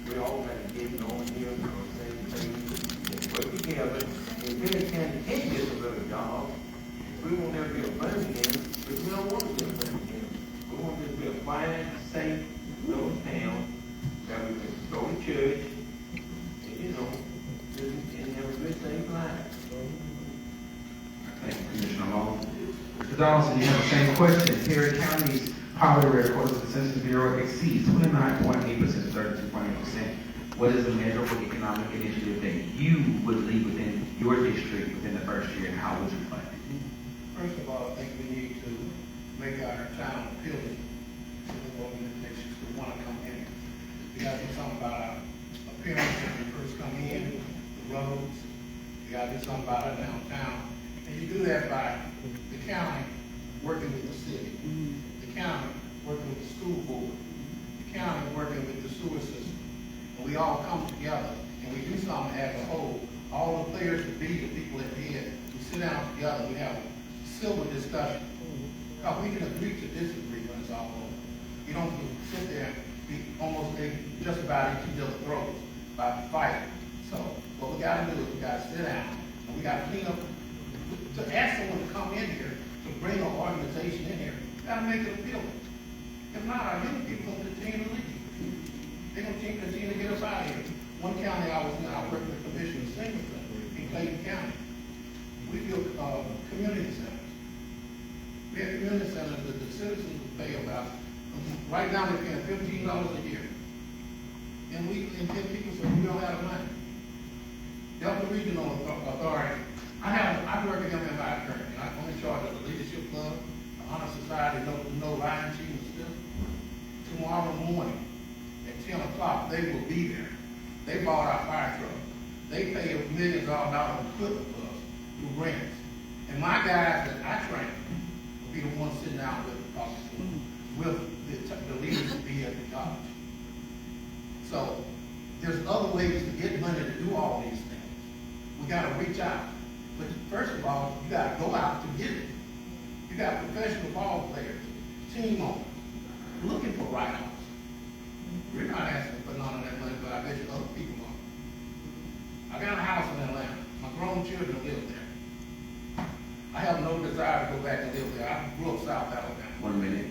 [SPEAKER 11] We all got to get on here on the same thing and work together. And Perry County can get some better jobs. We won't ever be a Birmingham, but we don't want to be a Birmingham. We want to be a quiet, safe little town that we can go to church and, and have a good, safe life.
[SPEAKER 6] Thank you, Commissioner Long. Donaldson, you have the same question. Perry County's poverty rate, according to the Census Bureau, exceeds 29.8% to 32.8%. What is the measurable economic initiative that you would lead within your district within the first year, and how would you fund it?
[SPEAKER 10] First of all, I think we need to make our town appealing to the organizations who want to come in. We got to do something about our appearance when we first come in, the roads. We got to do something about our downtown. And you do that by the county working with the city, the county working with the school board, the county working with the sewer system. And we all come together and we do something as a whole. All the players that be, the people at the head, we sit down together, we have a civil discussion. Because we can agree to disagree when it's all over. You don't sit there and be almost just about each other's throats by fighting. So what we gotta do is we gotta sit down and we gotta clean up. To ask someone to come in here, to bring an organization in here, you gotta make it appealing. If not, our young people will continue to leave. They're gonna continue to get us out of here. One county I was in, I worked with the commission in Singleton, in Clayton County. We built community centers. We had community centers that the citizens would pay about. Right now they're paying $15 a year. And then people say, we don't have the money. Delta Regional Authority, I work at MMI currently. I'm in charge of the Leadership Club, the Honor Society, no Ryan Cheese still. Tomorrow morning at 10 o'clock, they will be there. They bought our fire truck. They pay millions of dollars in equipment for us through grants. And my guys that I train will be the ones sitting down with the leaders to be at the college. So there's other ways to get money to do all these things. We gotta reach out. But first of all, you gotta go out to get it. You got professional ball players, team owners, looking for write-offs. We're not asking for none of that money, but I bet you other people are. I got a house in Atlanta. My grown children live there. I have no desire to go back and live there. I grew up South Alabama.
[SPEAKER 6] 1 minute.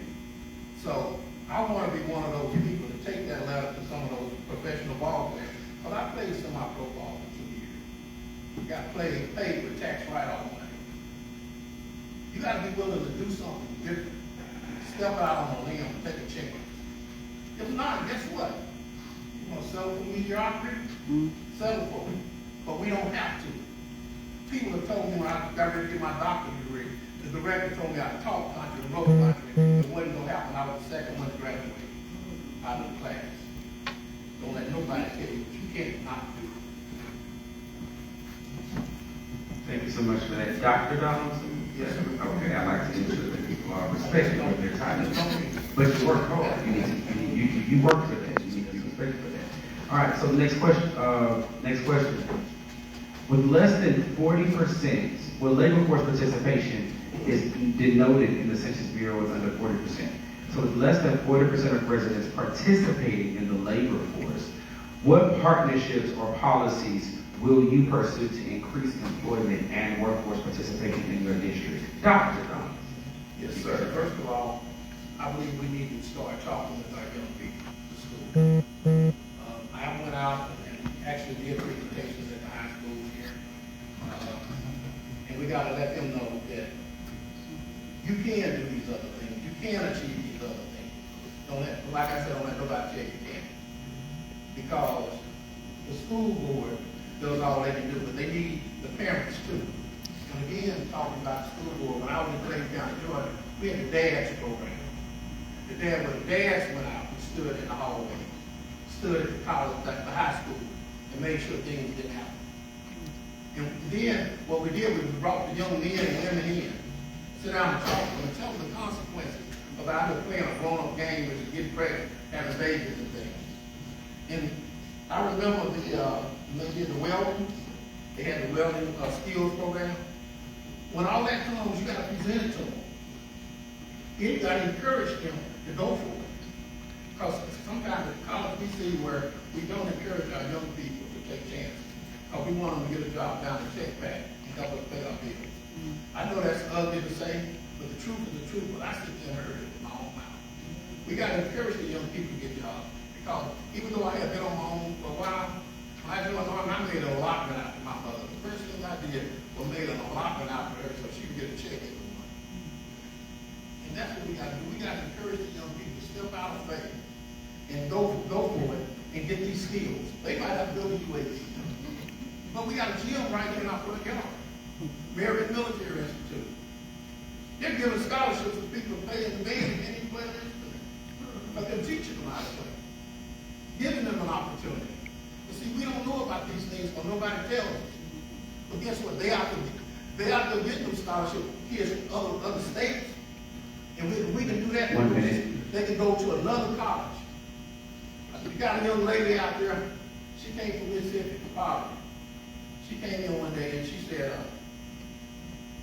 [SPEAKER 10] So I want to be one of those people to take that letter to some of those professional ball players. But I played semi-pro ball for 2 years. Got paid with tax write-off money. You got to be willing to do something different. Step out on a limb and take a chance. If not, guess what? You want to settle for mediocrity? Settle for it. But we don't have to. People have told me when I got ready to get my doctorate degree, the director told me I taught country and wrote country. It wasn't going to happen. I was the second one to graduate out of the class. Don't let nobody tell you what you can't not do.
[SPEAKER 6] Thank you so much for that. Dr. Donaldson? Yes, sir. Okay, I like to ensure that people are respectful of their time. But you work hard. You work for that. You need to be respectful for that. All right, so next question. With less than 40%, well, labor force participation is denoted in the Census Bureau as under 40%. So with less than 40% of residents participating in the labor force, what partnerships or policies will you pursue to increase employment and workforce participation in your district? Dr. Thomas.
[SPEAKER 10] Yes, sir. First of all, I believe we need to start talking with our young people at school. I went out and actually did presentations at the high school here. And we got to let them know that you can do these other things. You can achieve these other things. Like I said, don't let nobody tell you can't. Because the school board does all they can do, but they need the parents too. And again, talking about the school board, when I was in Clayton County, Georgia, we had the DADS program. When the dads went out, we stood in the hallway, stood at the college, at the high school, and made sure things didn't happen. And then what we did was we brought the young men and women in, sit down and talk to them and tell them the consequences of out there playing a grown-up game, which is getting pregnant, having babies and things. And I remember when they did the welding, they had the welding skills program. When all that comes, you got to present it to them. You got to encourage them to go for it. Because sometimes at college we see where we don't encourage our young people to take chances. Because we want them to get a job down and check back and help us pay our bills. I know that's ugly to say, but the truth is the truth, but I sit there and heard it in my own mouth. We got to encourage the young people to get jobs. Because even though I had been on my own for a while, when I joined Norton, I made an allotment out to my mother. The first thing I did was made an allotment out for her so she could get a check every month. And they might have built a UAC. But we got a gym right here in our front yard. Marion Military Institute. They're giving scholarships to people paying the band and any play an instrument. But they're teaching them how to play. Giving them an opportunity. But see, we don't know about these things, but nobody tells us. But guess what? They out there getting them scholarships here in other states. And we can do that.
[SPEAKER 6] 1 minute.
[SPEAKER 10] They can go to another college. We got a young lady out there. She came from Mississippi, poverty. She came in one day and she said,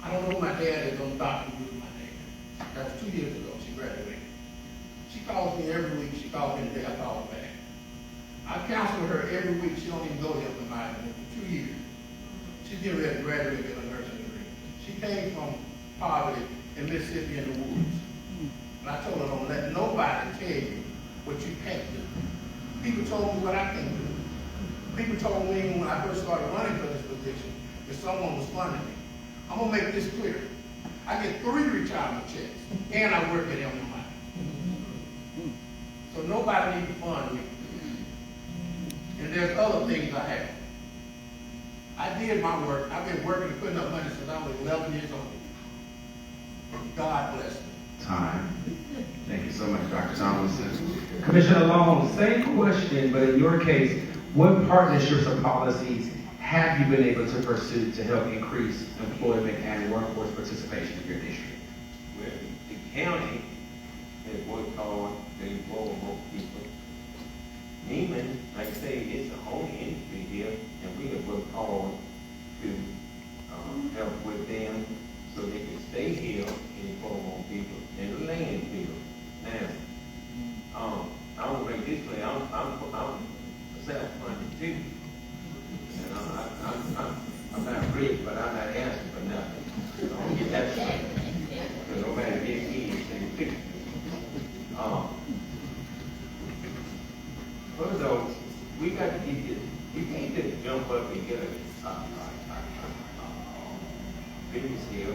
[SPEAKER 10] I don't know who my dad is. I'm Dr. Ruth, my dad. That was 2 years ago. She graduated. She calls me every week. She calls me the day I call her back. I counsel her every week. She don't even go here for for 2 years. She's getting ready to graduate with a nursing degree. She came from poverty in Mississippi in the woods. And I told her, don't let nobody tell you what you can't do. People told me what I can't do. People told me when I first started running for this position that someone was funding me. I'm going to make this clear. I get 3 retirement checks, and I work at MMI. So nobody needs to fund me. And there's other things I have. I did my work. I've been working and putting up money since I was 11 years old. God bless me.
[SPEAKER 6] Time. Thank you so much, Dr. Tomlinson. Commissioner Long, same question, but in your case, what partnerships or policies have you been able to pursue to help increase employment and workforce participation in your district?
[SPEAKER 11] Well, the county has worked hard to employ more people. Neiman, like I say, it's the only industry here, and we have worked hard to help with them so they can stay here and employ more people. And the landfill. Now, I want to make this clear. I'm self-funded too. And I'm not rich, but I'm not asking for nothing. So don't get that straight. Because nobody gives me anything. Further, we got to get this. You can't just jump up and get a business here,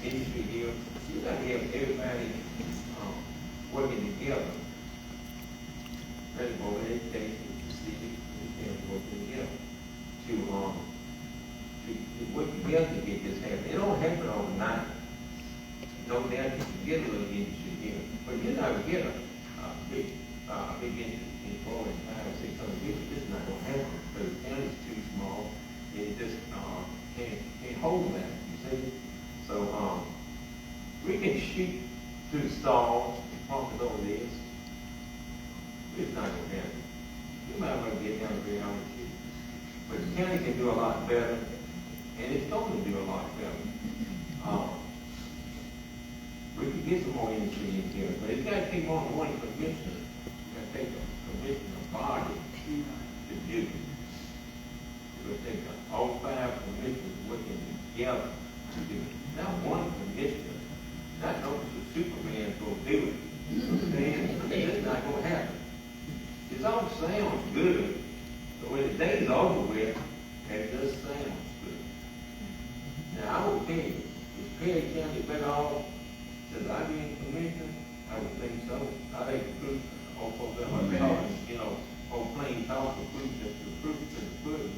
[SPEAKER 11] industry here. You got to have everybody working together. That's more education, the city, and working together to work together to get this happen. It don't happen overnight. No doubt you can get a little industry here, but you're not going to get a big industry employing 500 or 600 people. This is not going to happen because the county's too small and it just can't hold that, you see? So we can shoot through the stalls and pump it over this. It's not going to happen. We might want to get down to reality. But the county can do a lot better, and it's going to do a lot better. We can get some more industry in here, but it's got to take more than one commissioner. It's got to take a commissioner body to do it. It's going to take all 5 commissioners working together to do it. Not one commissioner, not no Superman going to do it. It's not going to happen. It all sounds good, but when the day's over with, it does sound good. Now, I will tell you, is Perry County better off since I've been commissioner? I would think so. I think the proof, on plain talk, the proof is the proof to the pudding.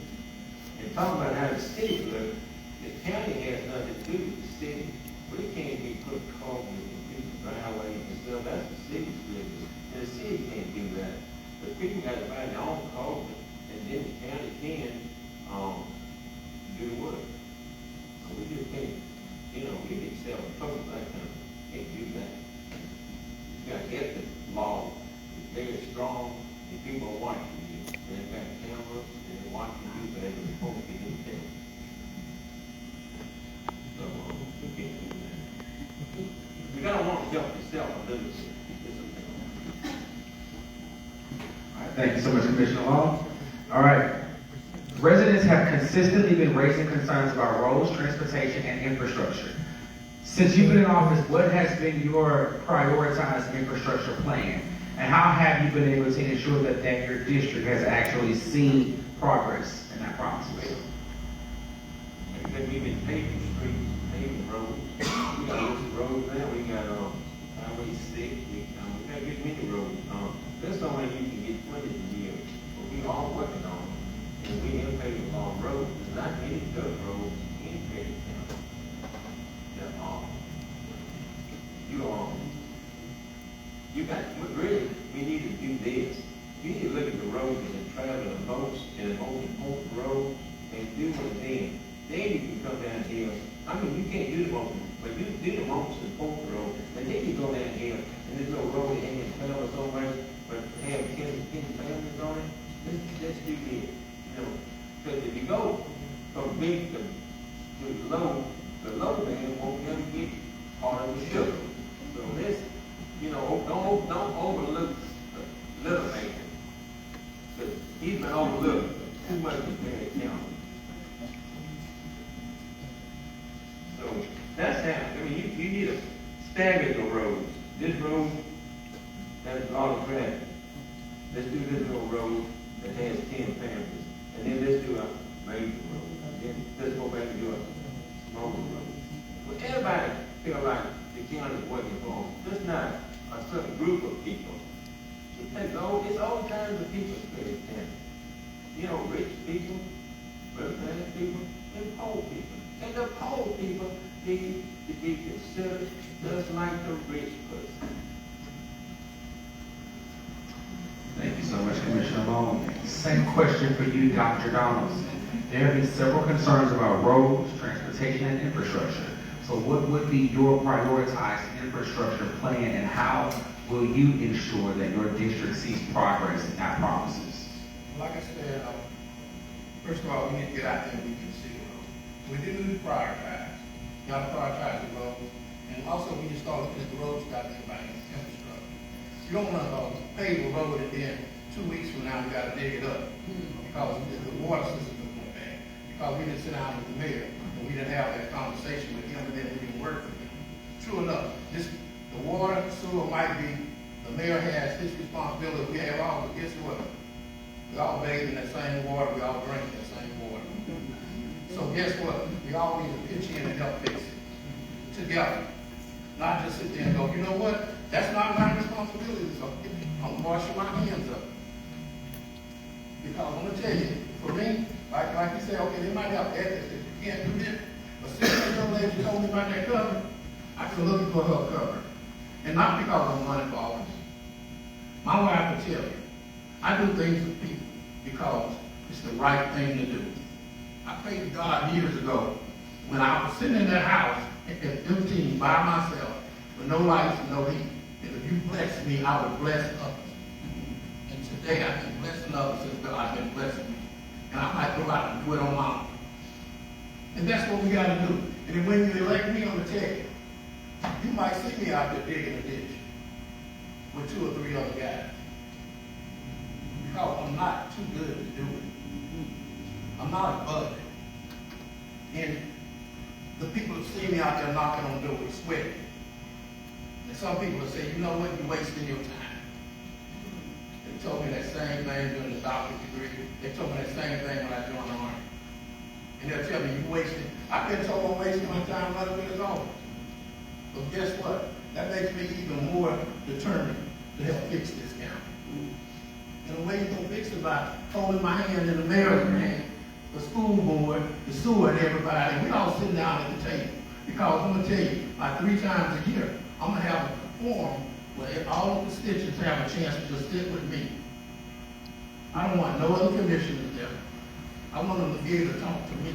[SPEAKER 11] And talking about how the city looks, the county has nothing to do with the city. We can't be put cars in people's driveways and stuff. That's the city's business. And the city can't do that. But people got to buy their own cars, and then the county can do the work. So we just can't, we can sell trucks like that. Can't do that. You got to get the law. It's very strong, and people are watching you. And they've got cameras, and they're watching you, but they're supposed to be in there. So we can't do that. We got to want to help yourself and do this.
[SPEAKER 6] Thank you so much, Commissioner Long. All right. Residents have consistently been raising concerns about roads, transportation, and infrastructure. Since you've been in office, what has been your prioritized infrastructure plan? And how have you been able to ensure that your district has actually seen progress in that promise?
[SPEAKER 11] Like I said, we've been paving streets, paving roads. We got lots of roads now. We got Highway 6. We got many roads. That's the only way you can get funded in here. But we travel the most in the most important road, and do it then. Then you can come down here. I mean, you can't do the most, but you do the most important road, and then you go down here, and this little road that ain't 12 or so much, but have 10 families on it. Let's do this, you know. Because if you go from big to low, the low man won't never get part of the sugar. So let's, you know, don't overlook the little man. Because he's been overlooked too much in Perry County. So that's how, I mean, you need to stagger the roads. This road has a lot of traffic. Let's do this little road that has 10 families. And then let's do a major road. And then let's go back and do a smaller road. Well, everybody feel like the county is working for them. Just not a certain group of people. It's all kinds of people in this county. You know, rich people, middle-class people, and poor people. And the poor people need to be considered just like the rich person.
[SPEAKER 6] Thank you so much, Commissioner Long. Same question for you, Dr. Donaldson. There have been several concerns about roads, transportation, and infrastructure. So what would be your prioritized infrastructure plan, and how will you ensure that your district sees progress in our promises?
[SPEAKER 10] Like I said, first of all, we need to get out there and we can see the road. We do need to prioritize. You got to prioritize the roads. And also, we need to start looking at the roads got to think about infrastructure. You don't want to pave a road and then 2 weeks from now we got to dig it up because the water system is going bad. Because we didn't sit down with the mayor and we didn't have that conversation with him, and then we didn't work with him. True enough, the water, sewer might be, the mayor has his responsibility, we have all, but guess what? We all bathe in that same water, we all drink that same water. So guess what? We all need to pitch in and help fix it together. Not just sit there and go, you know what? That's not my responsibility, so I'm washing my hands up. Because I'm gonna tell you, for me, like you said, okay, they might have ethics that you can't do this, but since that young lady told me about that cover, I can look for her cover. And not because I'm running for office. My wife will tell you, I do things for people because it's the right thing to do. I prayed to God years ago when I was sitting in that house at 15 by myself with no lights and no heat. And if you bless me, I would bless others. And today I've been blessing others since God's been blessing me. And I might go out and do it on my own. And that's what we got to do. And then when you elect me, I'm going to tell you, you might see me out there digging a ditch with 2 or 3 other guys. Because I'm not too good to do it. I'm not a bug. And the people who see me out there knocking on doors, sweating. And some people will say, you know what, you're wasting your time. They told me that same thing during the doctorate degree. They told me that same thing when I joined the Army. And they'll tell me, you're wasting. I've been told I'm wasting my time running for this office. But guess what? That makes me even more determined to help fix this county. And the way you're going to fix it by holding my hand in the mayor's hand, the school board, the sewer, and everybody, and we all sitting down at the table. Because I'm going to tell you, like 3 times a year, I'm going to have a forum where all the constituents have a chance to just sit with me. I don't want no other commissioners there. I want them to be able to talk to me.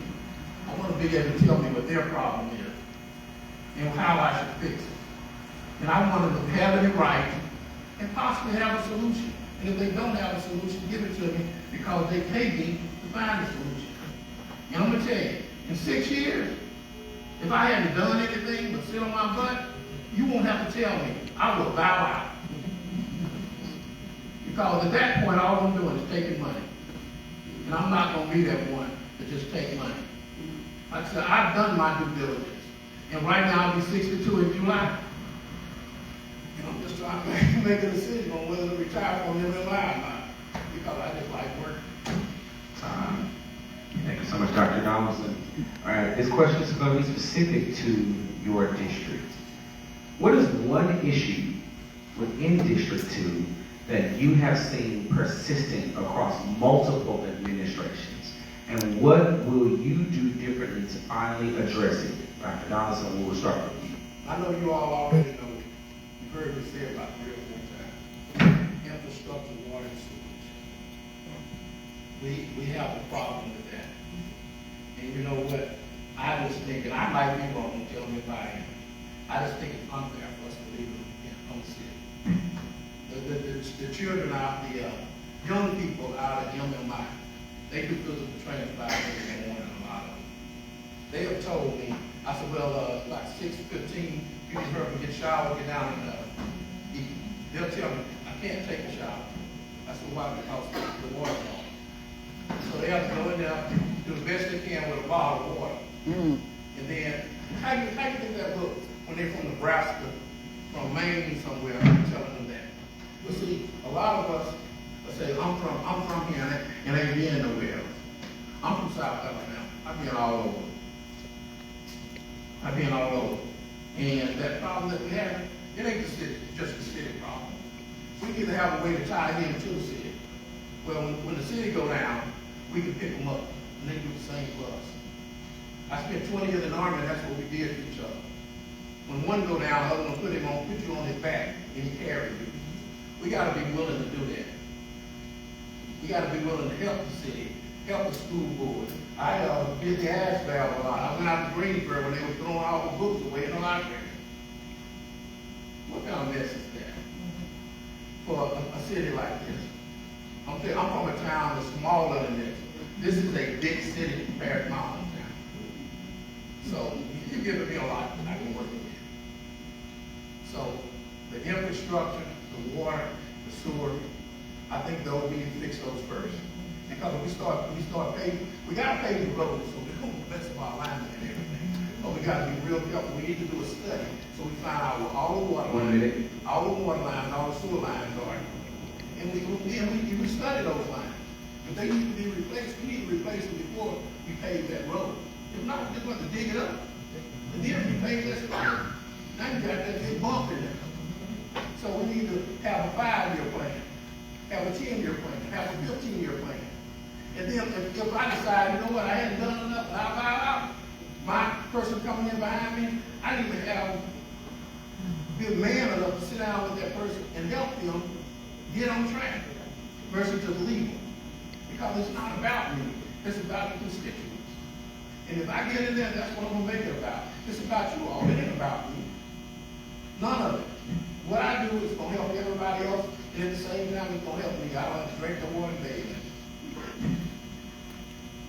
[SPEAKER 10] I want them to be able to tell me what their problem is and how I should fix it. And I want them to have it right and possibly have a solution. And if they don't have a solution, give it to me because they pay me to find a solution. And I'm going to tell you, in 6 years, if I hadn't done anything but sit on my butt, you won't have to tell me. I will bow out. Because at that point, all I'm doing is taking money. And I'm not going to be that one to just take money. Like I said, I've done my due diligence. And right now, I'll be 62 in July. And I'm just trying to make a decision on whether to retire from MMI or not. Because I just like work.
[SPEAKER 6] Thank you so much, Dr. Donaldson. All right, this question is going to be specific to your district. What is one issue within District 2 that you have seen persistent across multiple administrations? And what will you do differently to finally address it? Dr. Donaldson, we'll start with you.
[SPEAKER 10] I know you all already know, you've heard me say about 3 or 4 times, infrastructure, water, and sewage. we have a problem with that. And you know what? I just think, and I might be wrong, tell me if I am. I just think it's unfair for us to leave them on the city. The children out, the young people out at MMI, they do physical training 5 days in the morning, a lot of them. They have told me, I said, well, like 6:15, you can hurry up and get showered, get down and eat. They'll tell me, I can't take a shower. I said, why? Because the water's on. So they have to go in there, do the best they can with a bottle of water. And then, how you think that look when they're from Nebraska, from Maine somewhere, I'm telling them that? But see, a lot of us say, I'm from here and ain't been nowhere else. I'm from South Alabama. I've been all over. And that problem that we have, it ain't the city, just the city problem. We need to have a way to tie in to the city. Well, when the city go down, we can pick them up, and they do the same for us. I spent 20 years in the Army, and that's what we did to each other. When one go down, the other one put you on his back, and he carried you. We got to be willing to do that. We got to be willing to help the city, help the school board. I did the ass valve a lot. I went out to Greensboro when they were throwing all the books away in the library. What kind of mess is that? For a city like this. I'm from a town that's smaller than this. This is a big city compared to my hometown. So you're giving me a lot I can work with. So the infrastructure, the water, the sewer, I think those we need to fix those first. Because when we start paving, we gotta pave the roads so we don't mess up our alignment and everything. But we gotta be real careful. We need to do a study so we find out where all the water lines, all the sewer lines are. And we study those lines. If they need to be replaced, we need to replace them before we pave that road. If not, we're just going to dig it up. And then we pave that spot. Now you got that big bump in there. So we need to have a 5-year plan, have a 10-year plan, have a 15-year plan. And then if I decide, you know what, I hadn't done enough, my person coming in behind me, I need to be a man enough to sit down with that person and help them get on track versus just leave them. Because it's not about me, it's about the constituents. And if I get in there, that's what I'm going to make it about. It's about you all, it ain't about me. None of it. What I do is going to help everybody else, and at the same time, it's going to help me. I don't have to drink the water and bathe.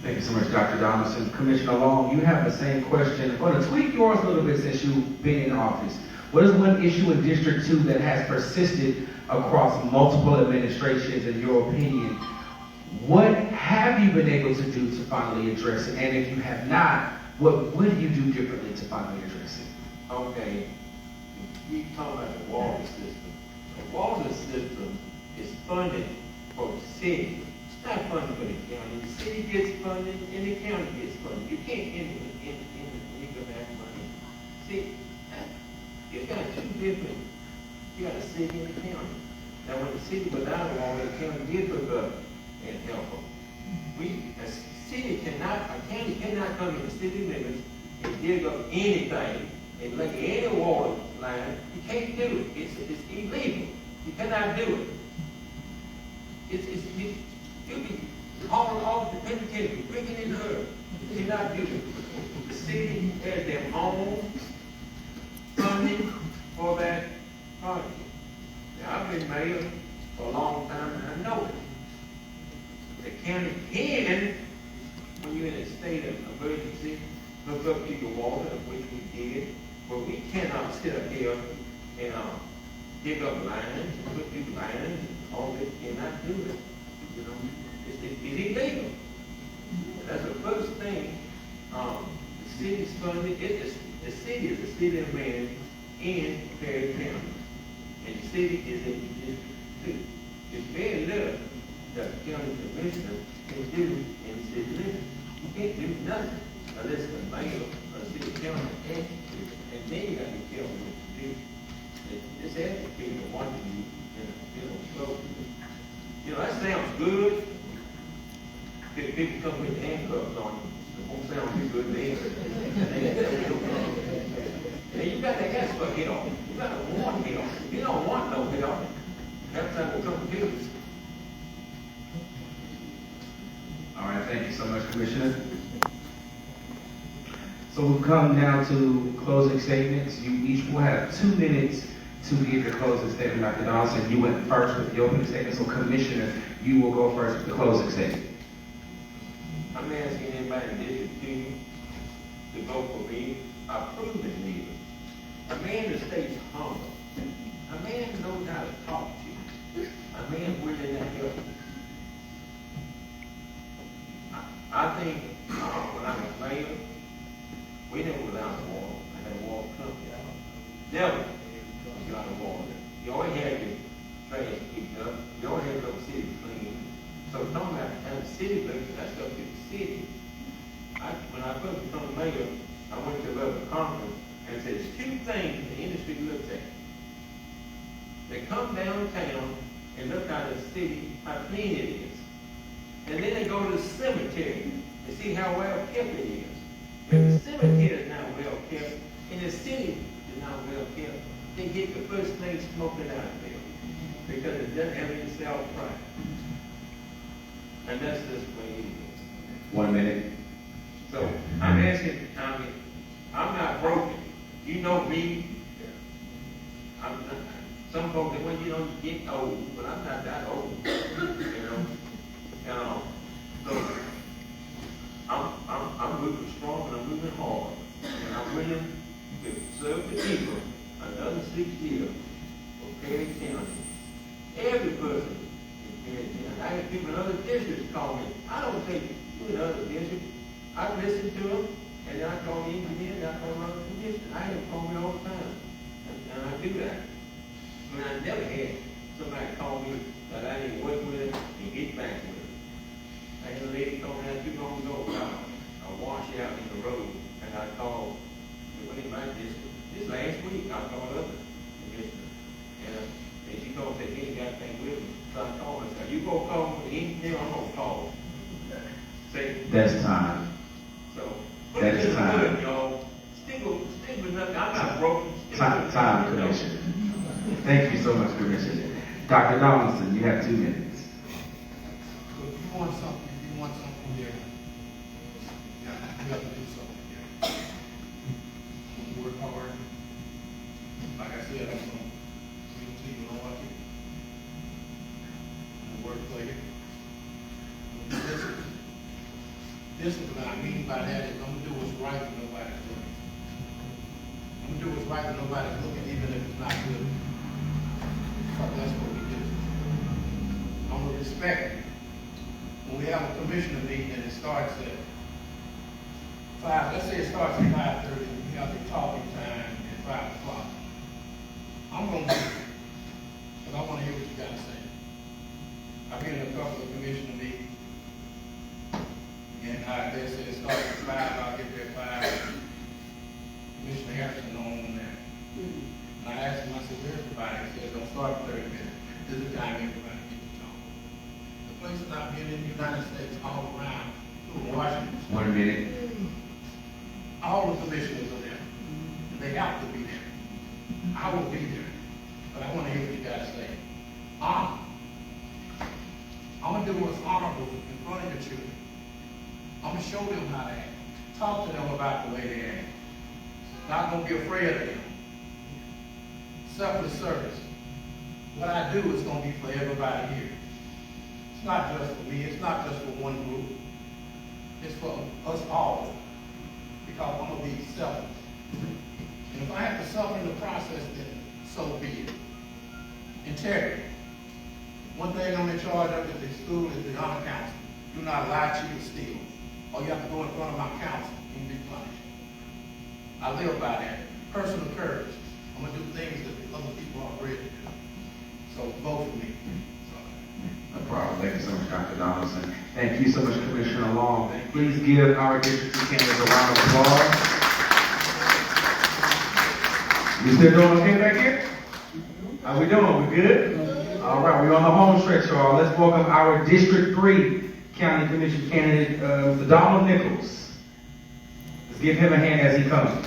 [SPEAKER 6] Thank you so much, Dr. Donaldson. Commissioner Long, you have the same question. I'm going to tweak yours a little bit since you've been in office. What is one issue in District 2 that has persisted across multiple administrations, in your opinion? What have you been able to do to finally address it? And if you have not, what would you do differently to finally address it?
[SPEAKER 11] Okay, you talking about the water system. The water system is funded for the city. It's not funded for the county. The city gets funded and the county gets funded. You can't have money. See, you got two different, you got a city and a county. Now when the city was out of water, the county did look up and help them. A city cannot, a county cannot come in the city limits and dig up anything and lay any water line. You can't do it. It's illegal. You cannot do it. You'll be all the penitentiary, drinking in the earth. You cannot do it. The city has their own funding for that project. Now I've been mayor for a long time and I know it. The county can, when you're in a state of emergency, look up to your water, which we did, but we cannot sit up here and dig up lines, put new lines, and all this, cannot do it. You know, it's illegal. That's the first thing. The city's funded, the city is the city of man in Perry County. And the city is in District 2. It's very little that the county commissioner can do in the city limits. You can't do nothing unless the mayor or the city county asks you to. And then you got to be careful what you do. This has to be the one you so, you know, that sounds good. People come with handcuffs on you. It won't sound too good then. And you got to ask for help. You got to want help. You don't want no help. Half the time we'll come to you.
[SPEAKER 6] thank you so much, Commissioner. So we'll come now to closing statements. You each will have 2 minutes to give your closing statement. Dr. Donaldson, you went first with the opening statement, so Commissioner, you will go first with the closing statement.
[SPEAKER 11] I'm asking anybody in District 2 to vote for me. A proven leader. A man that stays humble. A man who knows how to talk to you. A man willing to help you. I think when I was mayor, we never was out of water. I had a water company out. Never was out of water. You always had your trash picked up. You always had your city clean. So talking about the city clean, that's up to the city. When I first became mayor, I went to a conference and said, there's 2 things the industry looks at. They come downtown and look at the city, how clean it is. And then they go to the cemetery to see how well kept it is. If the cemetery is not well kept, and the city is not well kept, they get the first thing smoking out there because it doesn't have any self-pride. And that's just the way it is.
[SPEAKER 6] 1 minute.
[SPEAKER 11] So I'm asking, I'm not broken. You know me. Some folks say, well, you know, you get old, but I'm not that old. You know. So I'm moving strong and I'm moving hard. And I'm willing to serve the people another 6 years for Perry County. Every person in Perry County. I have people in other districts call me. I don't say you in other districts. I listen to them, and then I call the engineer, and I call another commissioner. I have them call me all the time. And I do that. I mean, I never had somebody call me that I didn't work with and get back with them. I had a lady call me not too long ago about a washout in the road, and I called, this last week, I called other commissioner. And she called and said, he ain't got anything with me. So I called her and said, you gonna call the engineer, I'm gonna call. Say,
[SPEAKER 6] That's time.
[SPEAKER 11] so,
[SPEAKER 6] That is time.
[SPEAKER 11] good, y'all. Stick with nothing. I'm not broken.
[SPEAKER 6] Time, Commissioner. Thank you so much, Commissioner. Dr. Donaldson, you have 2 minutes.
[SPEAKER 10] So if you want something here, you have to do something here. I'm gonna work hard. Like I said, I'm gonna bring it to you, Lord. I'm gonna work for you. I'm gonna be disciplined. Discipline, I mean by that is I'm gonna do what's right when nobody's looking. I'm gonna do what's right when nobody's looking, even if it's not good. Because that's what we do. I'm gonna respect. When we have a commissioner meeting and it starts at 5, let's say it starts at 5:30, we have the talking time at 5 o'clock. I'm gonna be, because I wanna hear what you gotta say. I've been in a couple of commissioner meetings. And they said it starts at 5, I'll get there at 5. Commissioner Harrison on there. And I asked him, I said, where's everybody? He said, don't start in 30 minutes. This is the time everybody gets to talk. The places I've been in the United States all around, including Washington.
[SPEAKER 6] 1 minute.
[SPEAKER 10] All the commissioners are there. And they have to be there. I will be there. But I want to hear what you guys say. Honor. I'm going to do what's honorable in front of your children. I'm going to show them how to act. Talk to them about the way they act. Not going to be afraid of them. Selfless service. What I do is going to be for everybody here. It's not just for me. It's not just for one group. It's for us all. Because I'm going to be selfless. And if I have to suffer in the process, then so be it. Integrity. One thing I'm in charge of at the school is the honor council. Do not lie, cheat, or steal. Or you have to go in front of my council and be punished. I live by that. Personal courage. I'm going to do things that other people aren't ready to do. So vote for me.
[SPEAKER 6] No problem. Thank you so much, Dr. Donaldson. Thank you so much, Commissioner Long. Please give our District 2 candidates a round of applause. You still doing okay back here? How we doing? We good? All right, we're on the home stretch, y'all. Let's welcome our District 3 County Commission candidate, Mr. Donald Nichols. Let's give him a hand as he comes.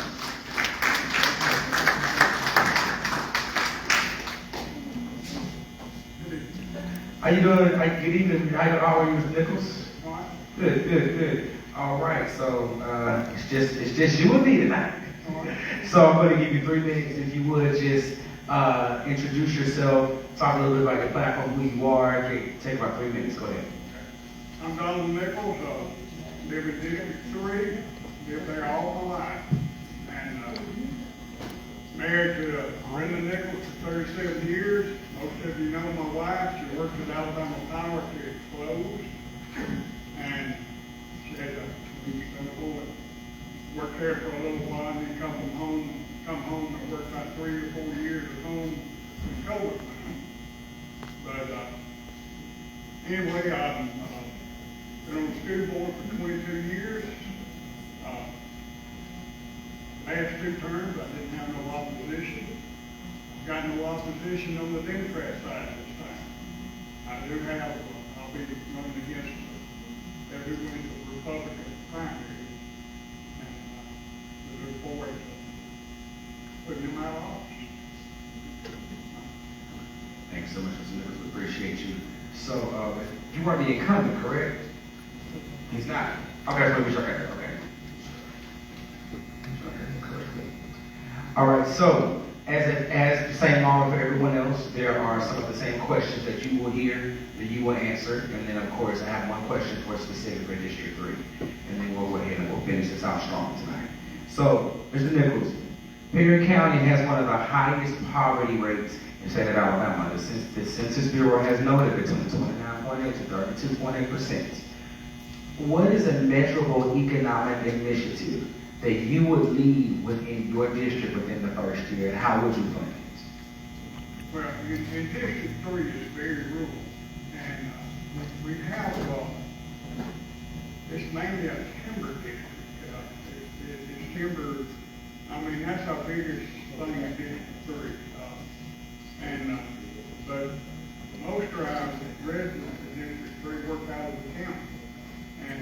[SPEAKER 6] How you doing? Good evening. How are you, Mr. Nichols? Good. All right, so, it's just you and me tonight. So I'm gonna give you 3 minutes, if you would, just, introduce yourself, talk a little bit about your platform, who you are, take about 3 minutes, go ahead.
[SPEAKER 10] I'm Donald Nichols, live in District 3, lived there all my life. And married to Brenda Nichols for 37 years. Most of you know my wife. She worked at Alabama Power till it closed. And she had to work there for a little while and then come home and work about 3 or 4 years at home in COVID time. But anyway, I've been on the school board for 22 years. Last 2 terms, I didn't have no opposition. Got no opposition on the Democrat side this time. I do have, I'll be running against every win the Republican primary. And we look forward to putting him out of office.
[SPEAKER 6] Thanks so much, Mr. Nichols, we appreciate you. So, you are the incumbent, correct? He's not. Okay, let me okay. All right, so as the same law for everyone else, there are some of the same questions that you will hear that you will answer, and then of course I have one question for specific for District 3, and then we'll go ahead and we'll finish this out strong tonight. So, Mr. Nichols, Perry County has one of the highest poverty rates in the state of Alabama. The Census Bureau has noted between 29.8 to 32.8%. What is a measurable economic initiative that you would lead within your district within the first year, and how would you plan it?
[SPEAKER 10] Well, in District 3 is very rural, and we have, it's mainly a timber district. It's timber, I mean, that's our biggest thing in District 3. But most of our residents in District 3 work out of the county, and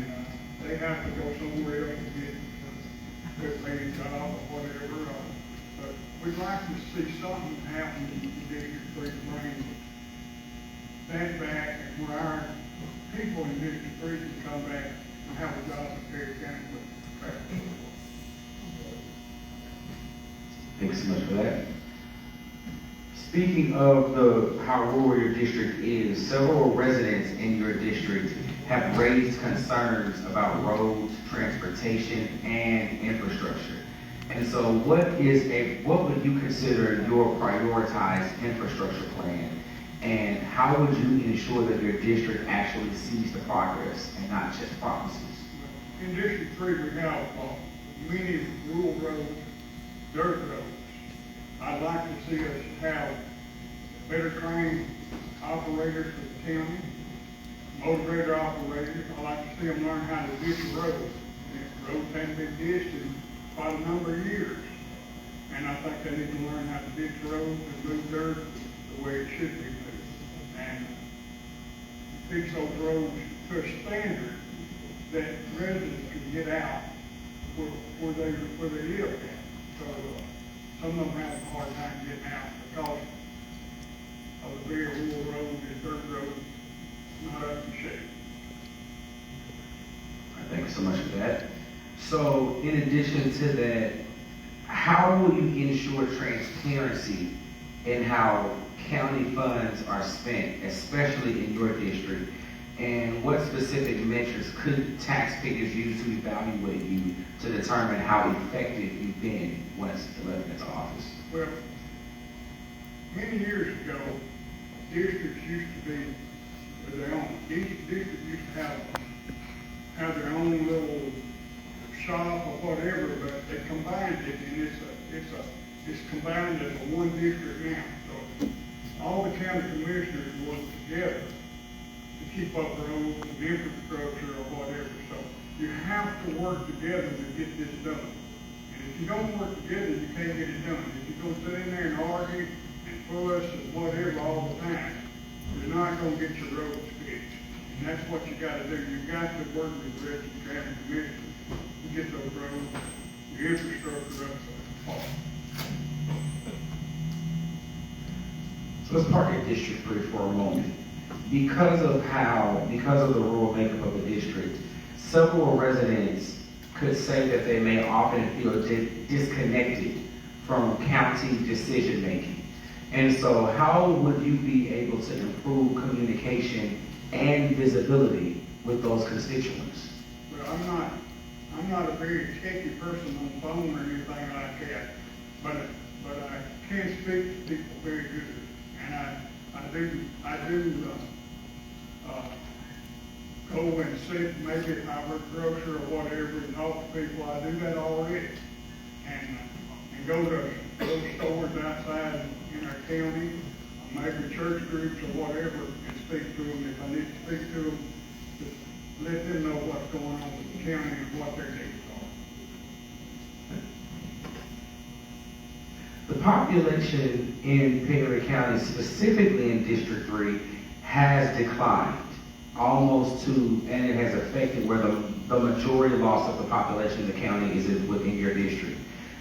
[SPEAKER 10] they have to go somewhere else to get a good paying job or whatever. But we'd like to see something happen in District 3 to bring that back, and where our people in District 3 can come back and have a job in Perry County with practice.
[SPEAKER 6] Thanks so much for that. Speaking of how rural your district is, several residents in your district have raised concerns about roads, transportation, and infrastructure. And so what would you consider your prioritized infrastructure plan? And how would you ensure that your district actually sees the progress and not just promises?
[SPEAKER 10] In District 3, we have many rural roads, dirt roads. I'd like to see us have better trained operators for the county, motivator operators. I'd like to see them learn how to ditch roads. Roads haven't been ditched in quite a number of years. And I think they need to learn how to ditch roads and move dirt the way it should be moved. And fix those roads to a standard that residents can get out where they live. So some of them have a hard time getting out because of the very rural road and dirt road not up to shape.
[SPEAKER 6] Thank you so much for that. So in addition to that, how will you ensure transparency in how county funds are spent, especially in your district? And what specific metrics could taxpayers use to evaluate you to determine how effective you've been once elected into office?
[SPEAKER 10] Well, many years ago, districts used to be with their own. Each district used to have their own little shop or whatever, but they combined it, and it's combined as a one district now. So all the county commissioners work together to keep up roads and infrastructure or whatever. So you have to work together to get this done. And if you don't work together, you can't get it done. If you're going to sit in there and argue and fuss and whatever all the time, you're not going to get your roads fixed. And that's what you got to do. You've got to work with the rest of the county commissioners to get those roads, your infrastructure up to par.
[SPEAKER 6] So let's park at District 3 for a moment. Because of the rural makeup of the district, several residents could say that they may often feel disconnected from county decision-making. And so how would you be able to improve communication and visibility with those constituents?
[SPEAKER 10] Well, I'm not a very techy person on the phone or anything like that, but I can speak to people very good. And I do go and sit, maybe if I work grocery or whatever, and talk to people. I do that already. And go to those stores outside in our county, maybe church groups or whatever, and speak to them. If I need to speak to them, just let them know what's going on with the county and what their needs are.
[SPEAKER 6] The population in Perry County, specifically in District 3, has declined almost to, and it has affected where the majority loss of the population in the county is within your district.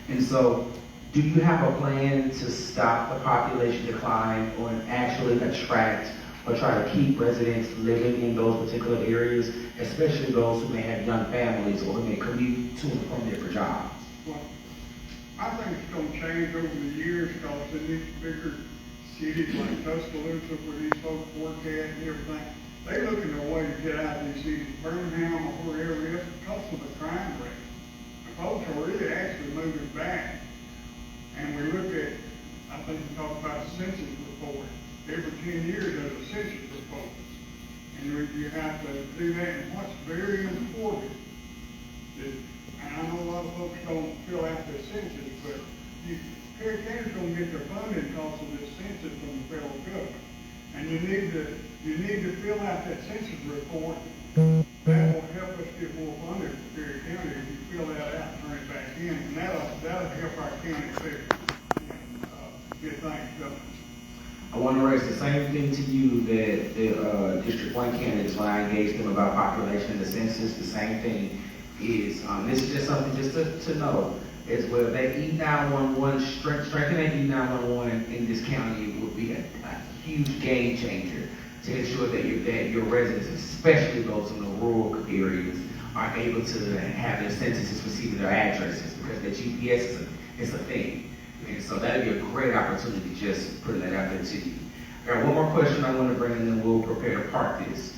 [SPEAKER 6] And so, do you have a plan to stop the population decline or actually attract or try to keep residents living in those particular areas, especially those who may have young families or who may commute to and from there for jobs?
[SPEAKER 10] Well, I think it's going to change over the years because in these bigger cities like Tuscaloosa, where these folks work at and everything, they're looking for a way to get out of these cities, Birmingham or wherever else, because of the crime rate. And folks are really actually moving back. And we look at, I think we talk about the census report. Every 10 years there's a census report. And you have to do that. And what's very important is, and I know a lot of folks don't fill out their census, but Perry County's going to get their funding because of this census from the federal government. And you need to fill out that census report. That will help us get more funding for Perry County if you fill that out and turn it back in. And that'll help our county better and get things done.
[SPEAKER 6] I want to raise the same thing to you that the District 1 candidates, when I engaged them about population and the census, the same thing is, this is just something just to know, is where that E911, strengthening E911 in this county would be a huge game changer to ensure that your residents, especially those in the rural areas, are able to have their censuses receiving their addresses, because the GPS is a thing. And so that'd be a great opportunity, just putting that out there to you. I got one more question I want to bring in, and then we'll prepare to park this.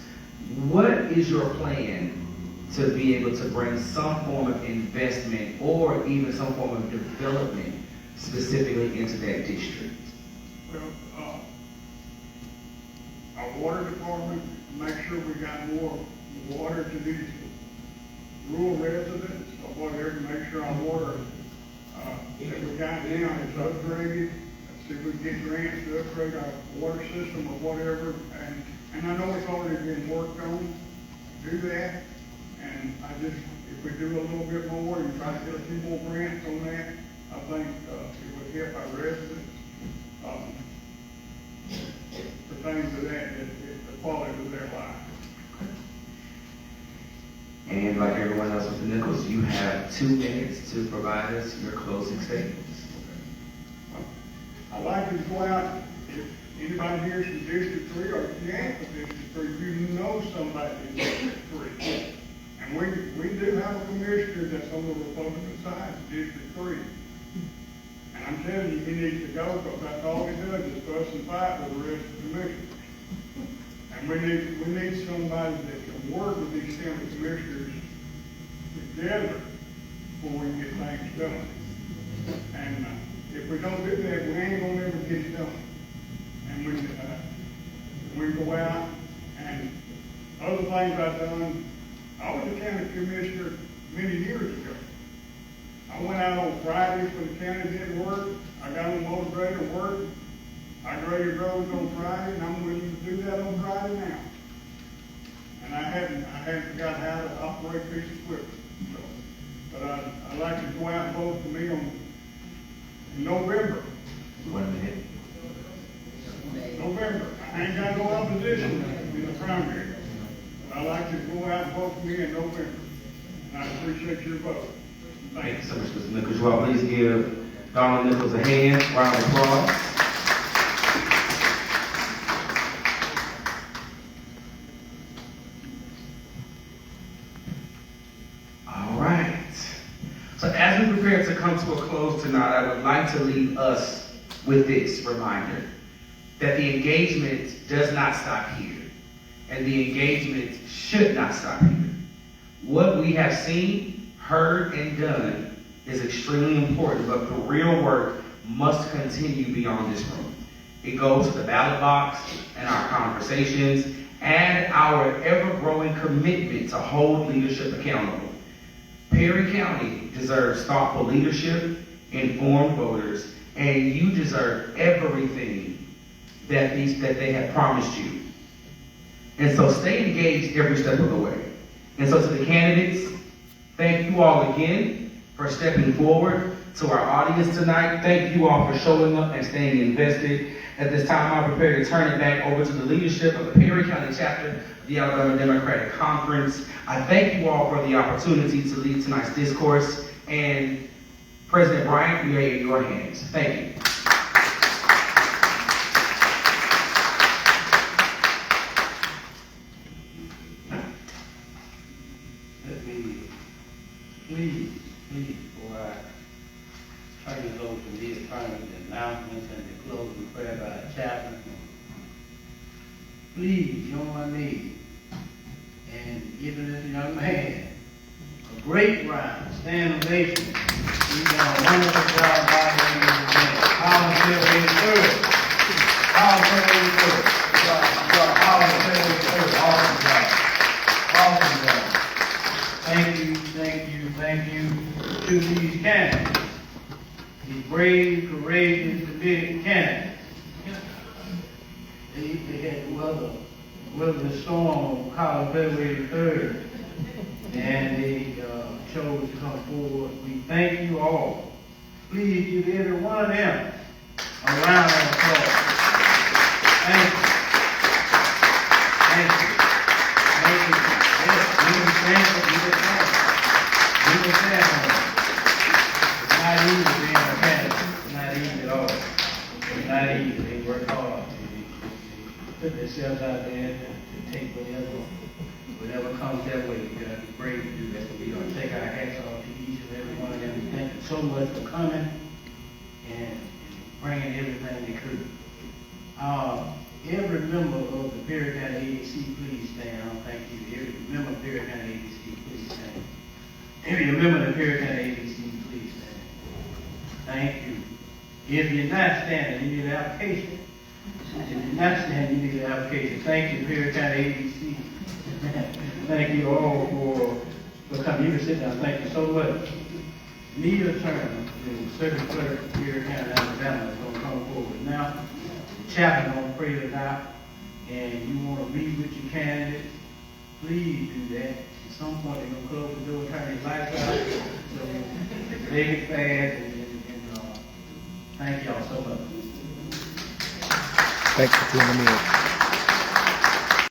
[SPEAKER 6] What is your plan to be able to bring some form of investment or even some form of development specifically into that district?
[SPEAKER 10] Well, our water department, make sure we got more water to these rural residents or whatever, make sure our water that we got now is upgraded. See if we can get grants to upgrade our water system or whatever. And I know it's already been worked on, do that. And if we do a little bit more and try to get a few more grants on that, I think it would help our residents pertaining to that, the quality of their life.
[SPEAKER 6] And like everyone else with the Nichols, you have 2 minutes to provide us your closing statements.
[SPEAKER 10] I'd like to go out, if anybody here is from District 3 or if you ain't from District 3, you know somebody in District 3. And we do have a commissioner that's on the Republican side of District 3. And I'm telling you, he needs to go because that's all he does is fuss and fight with the rest of the commissioners. And we need somebody that can work with these county commissioners together before we can get things done. And if we don't do that, we ain't gonna ever get it done. And we go out and other things I've done. I was a county commissioner many years ago. I went out on Fridays when the county didn't work. I got on motor grader and worked. I graded roads on Friday, and I'm willing to do that on Friday now. And I hadn't forgot how to operate a piece of equipment. So, but I'd like to go out and vote for me in November.
[SPEAKER 6] 1 minute.
[SPEAKER 10] November. I ain't got no opposition in the primary. But I'd like to go out and vote for me in November. And I appreciate your vote.
[SPEAKER 6] Thank you so much, Mr. Nichols. Well, please give Donald Nichols a hand, round of applause. As we prepare to come to a close tonight, I would like to leave us with this reminder that the engagement does not stop here, and the engagement should not stop here. What we have seen, heard, and done is extremely important, but the real work must continue beyond this room. It goes to the ballot box and our conversations and our ever-growing commitment to hold leadership accountable. Perry County deserves thoughtful leadership, informed voters, and you deserve everything that they have promised you. And so stay engaged every step of the way. And so to the candidates, thank you all again for stepping forward. To our audience tonight, thank you all for showing up and staying invested. At this time, I'm prepared to turn it back over to the leadership of the Perry County chapter of the Alabama Democratic Conference. I thank you all for the opportunity to lead tonight's discourse. And President Bryant, we are in your hands. Thank you.
[SPEAKER 1] Let me, please, before I turn it over to the attorney, the announcements and the closing prayer by the chaplain, please join me in giving this young man a great round, stand ovation. He's done a wonderful job by him. Collins Fairway third. Collins Fairway third. Collins Fairway third. Awesome job. Awesome job. Thank you to these candidates. These brave, courageous, committed candidates. They had to weather the storm of Collins Fairway third. And they chose to come forward. We thank you all. Please give every one of them a round of applause. Thank you. Thank you. Thank you. Yes, we understand. We understand. It's not easy being a candidate. It's not easy at all. It's not easy. They work hard. They put themselves out there to take whatever comes their way. We got to be brave to do that. We're going to take our hats off to each and every one of them. Thank you so much for coming and bringing everything they could. Every member of the Perry County ADC, please stand. Thank you. Every member of Perry County ADC, please stand. Every member of the Perry County ADC, please stand. Thank you. If you're not standing, you need an application. If you're not standing, you need an application. Thank you, Perry County ADC. Thank you all for coming. You can sit down. Thank you so much. Nita Turner, the Circuit Clerk of Perry County, Alabama, is going to come forward now. The chaplain is going to pray it out, and you want to meet with your candidates, please do that. At some point, they're going to close the door, turn these lights out, so they get fast, and thank y'all so much.
[SPEAKER 4] Thanks for tuning in.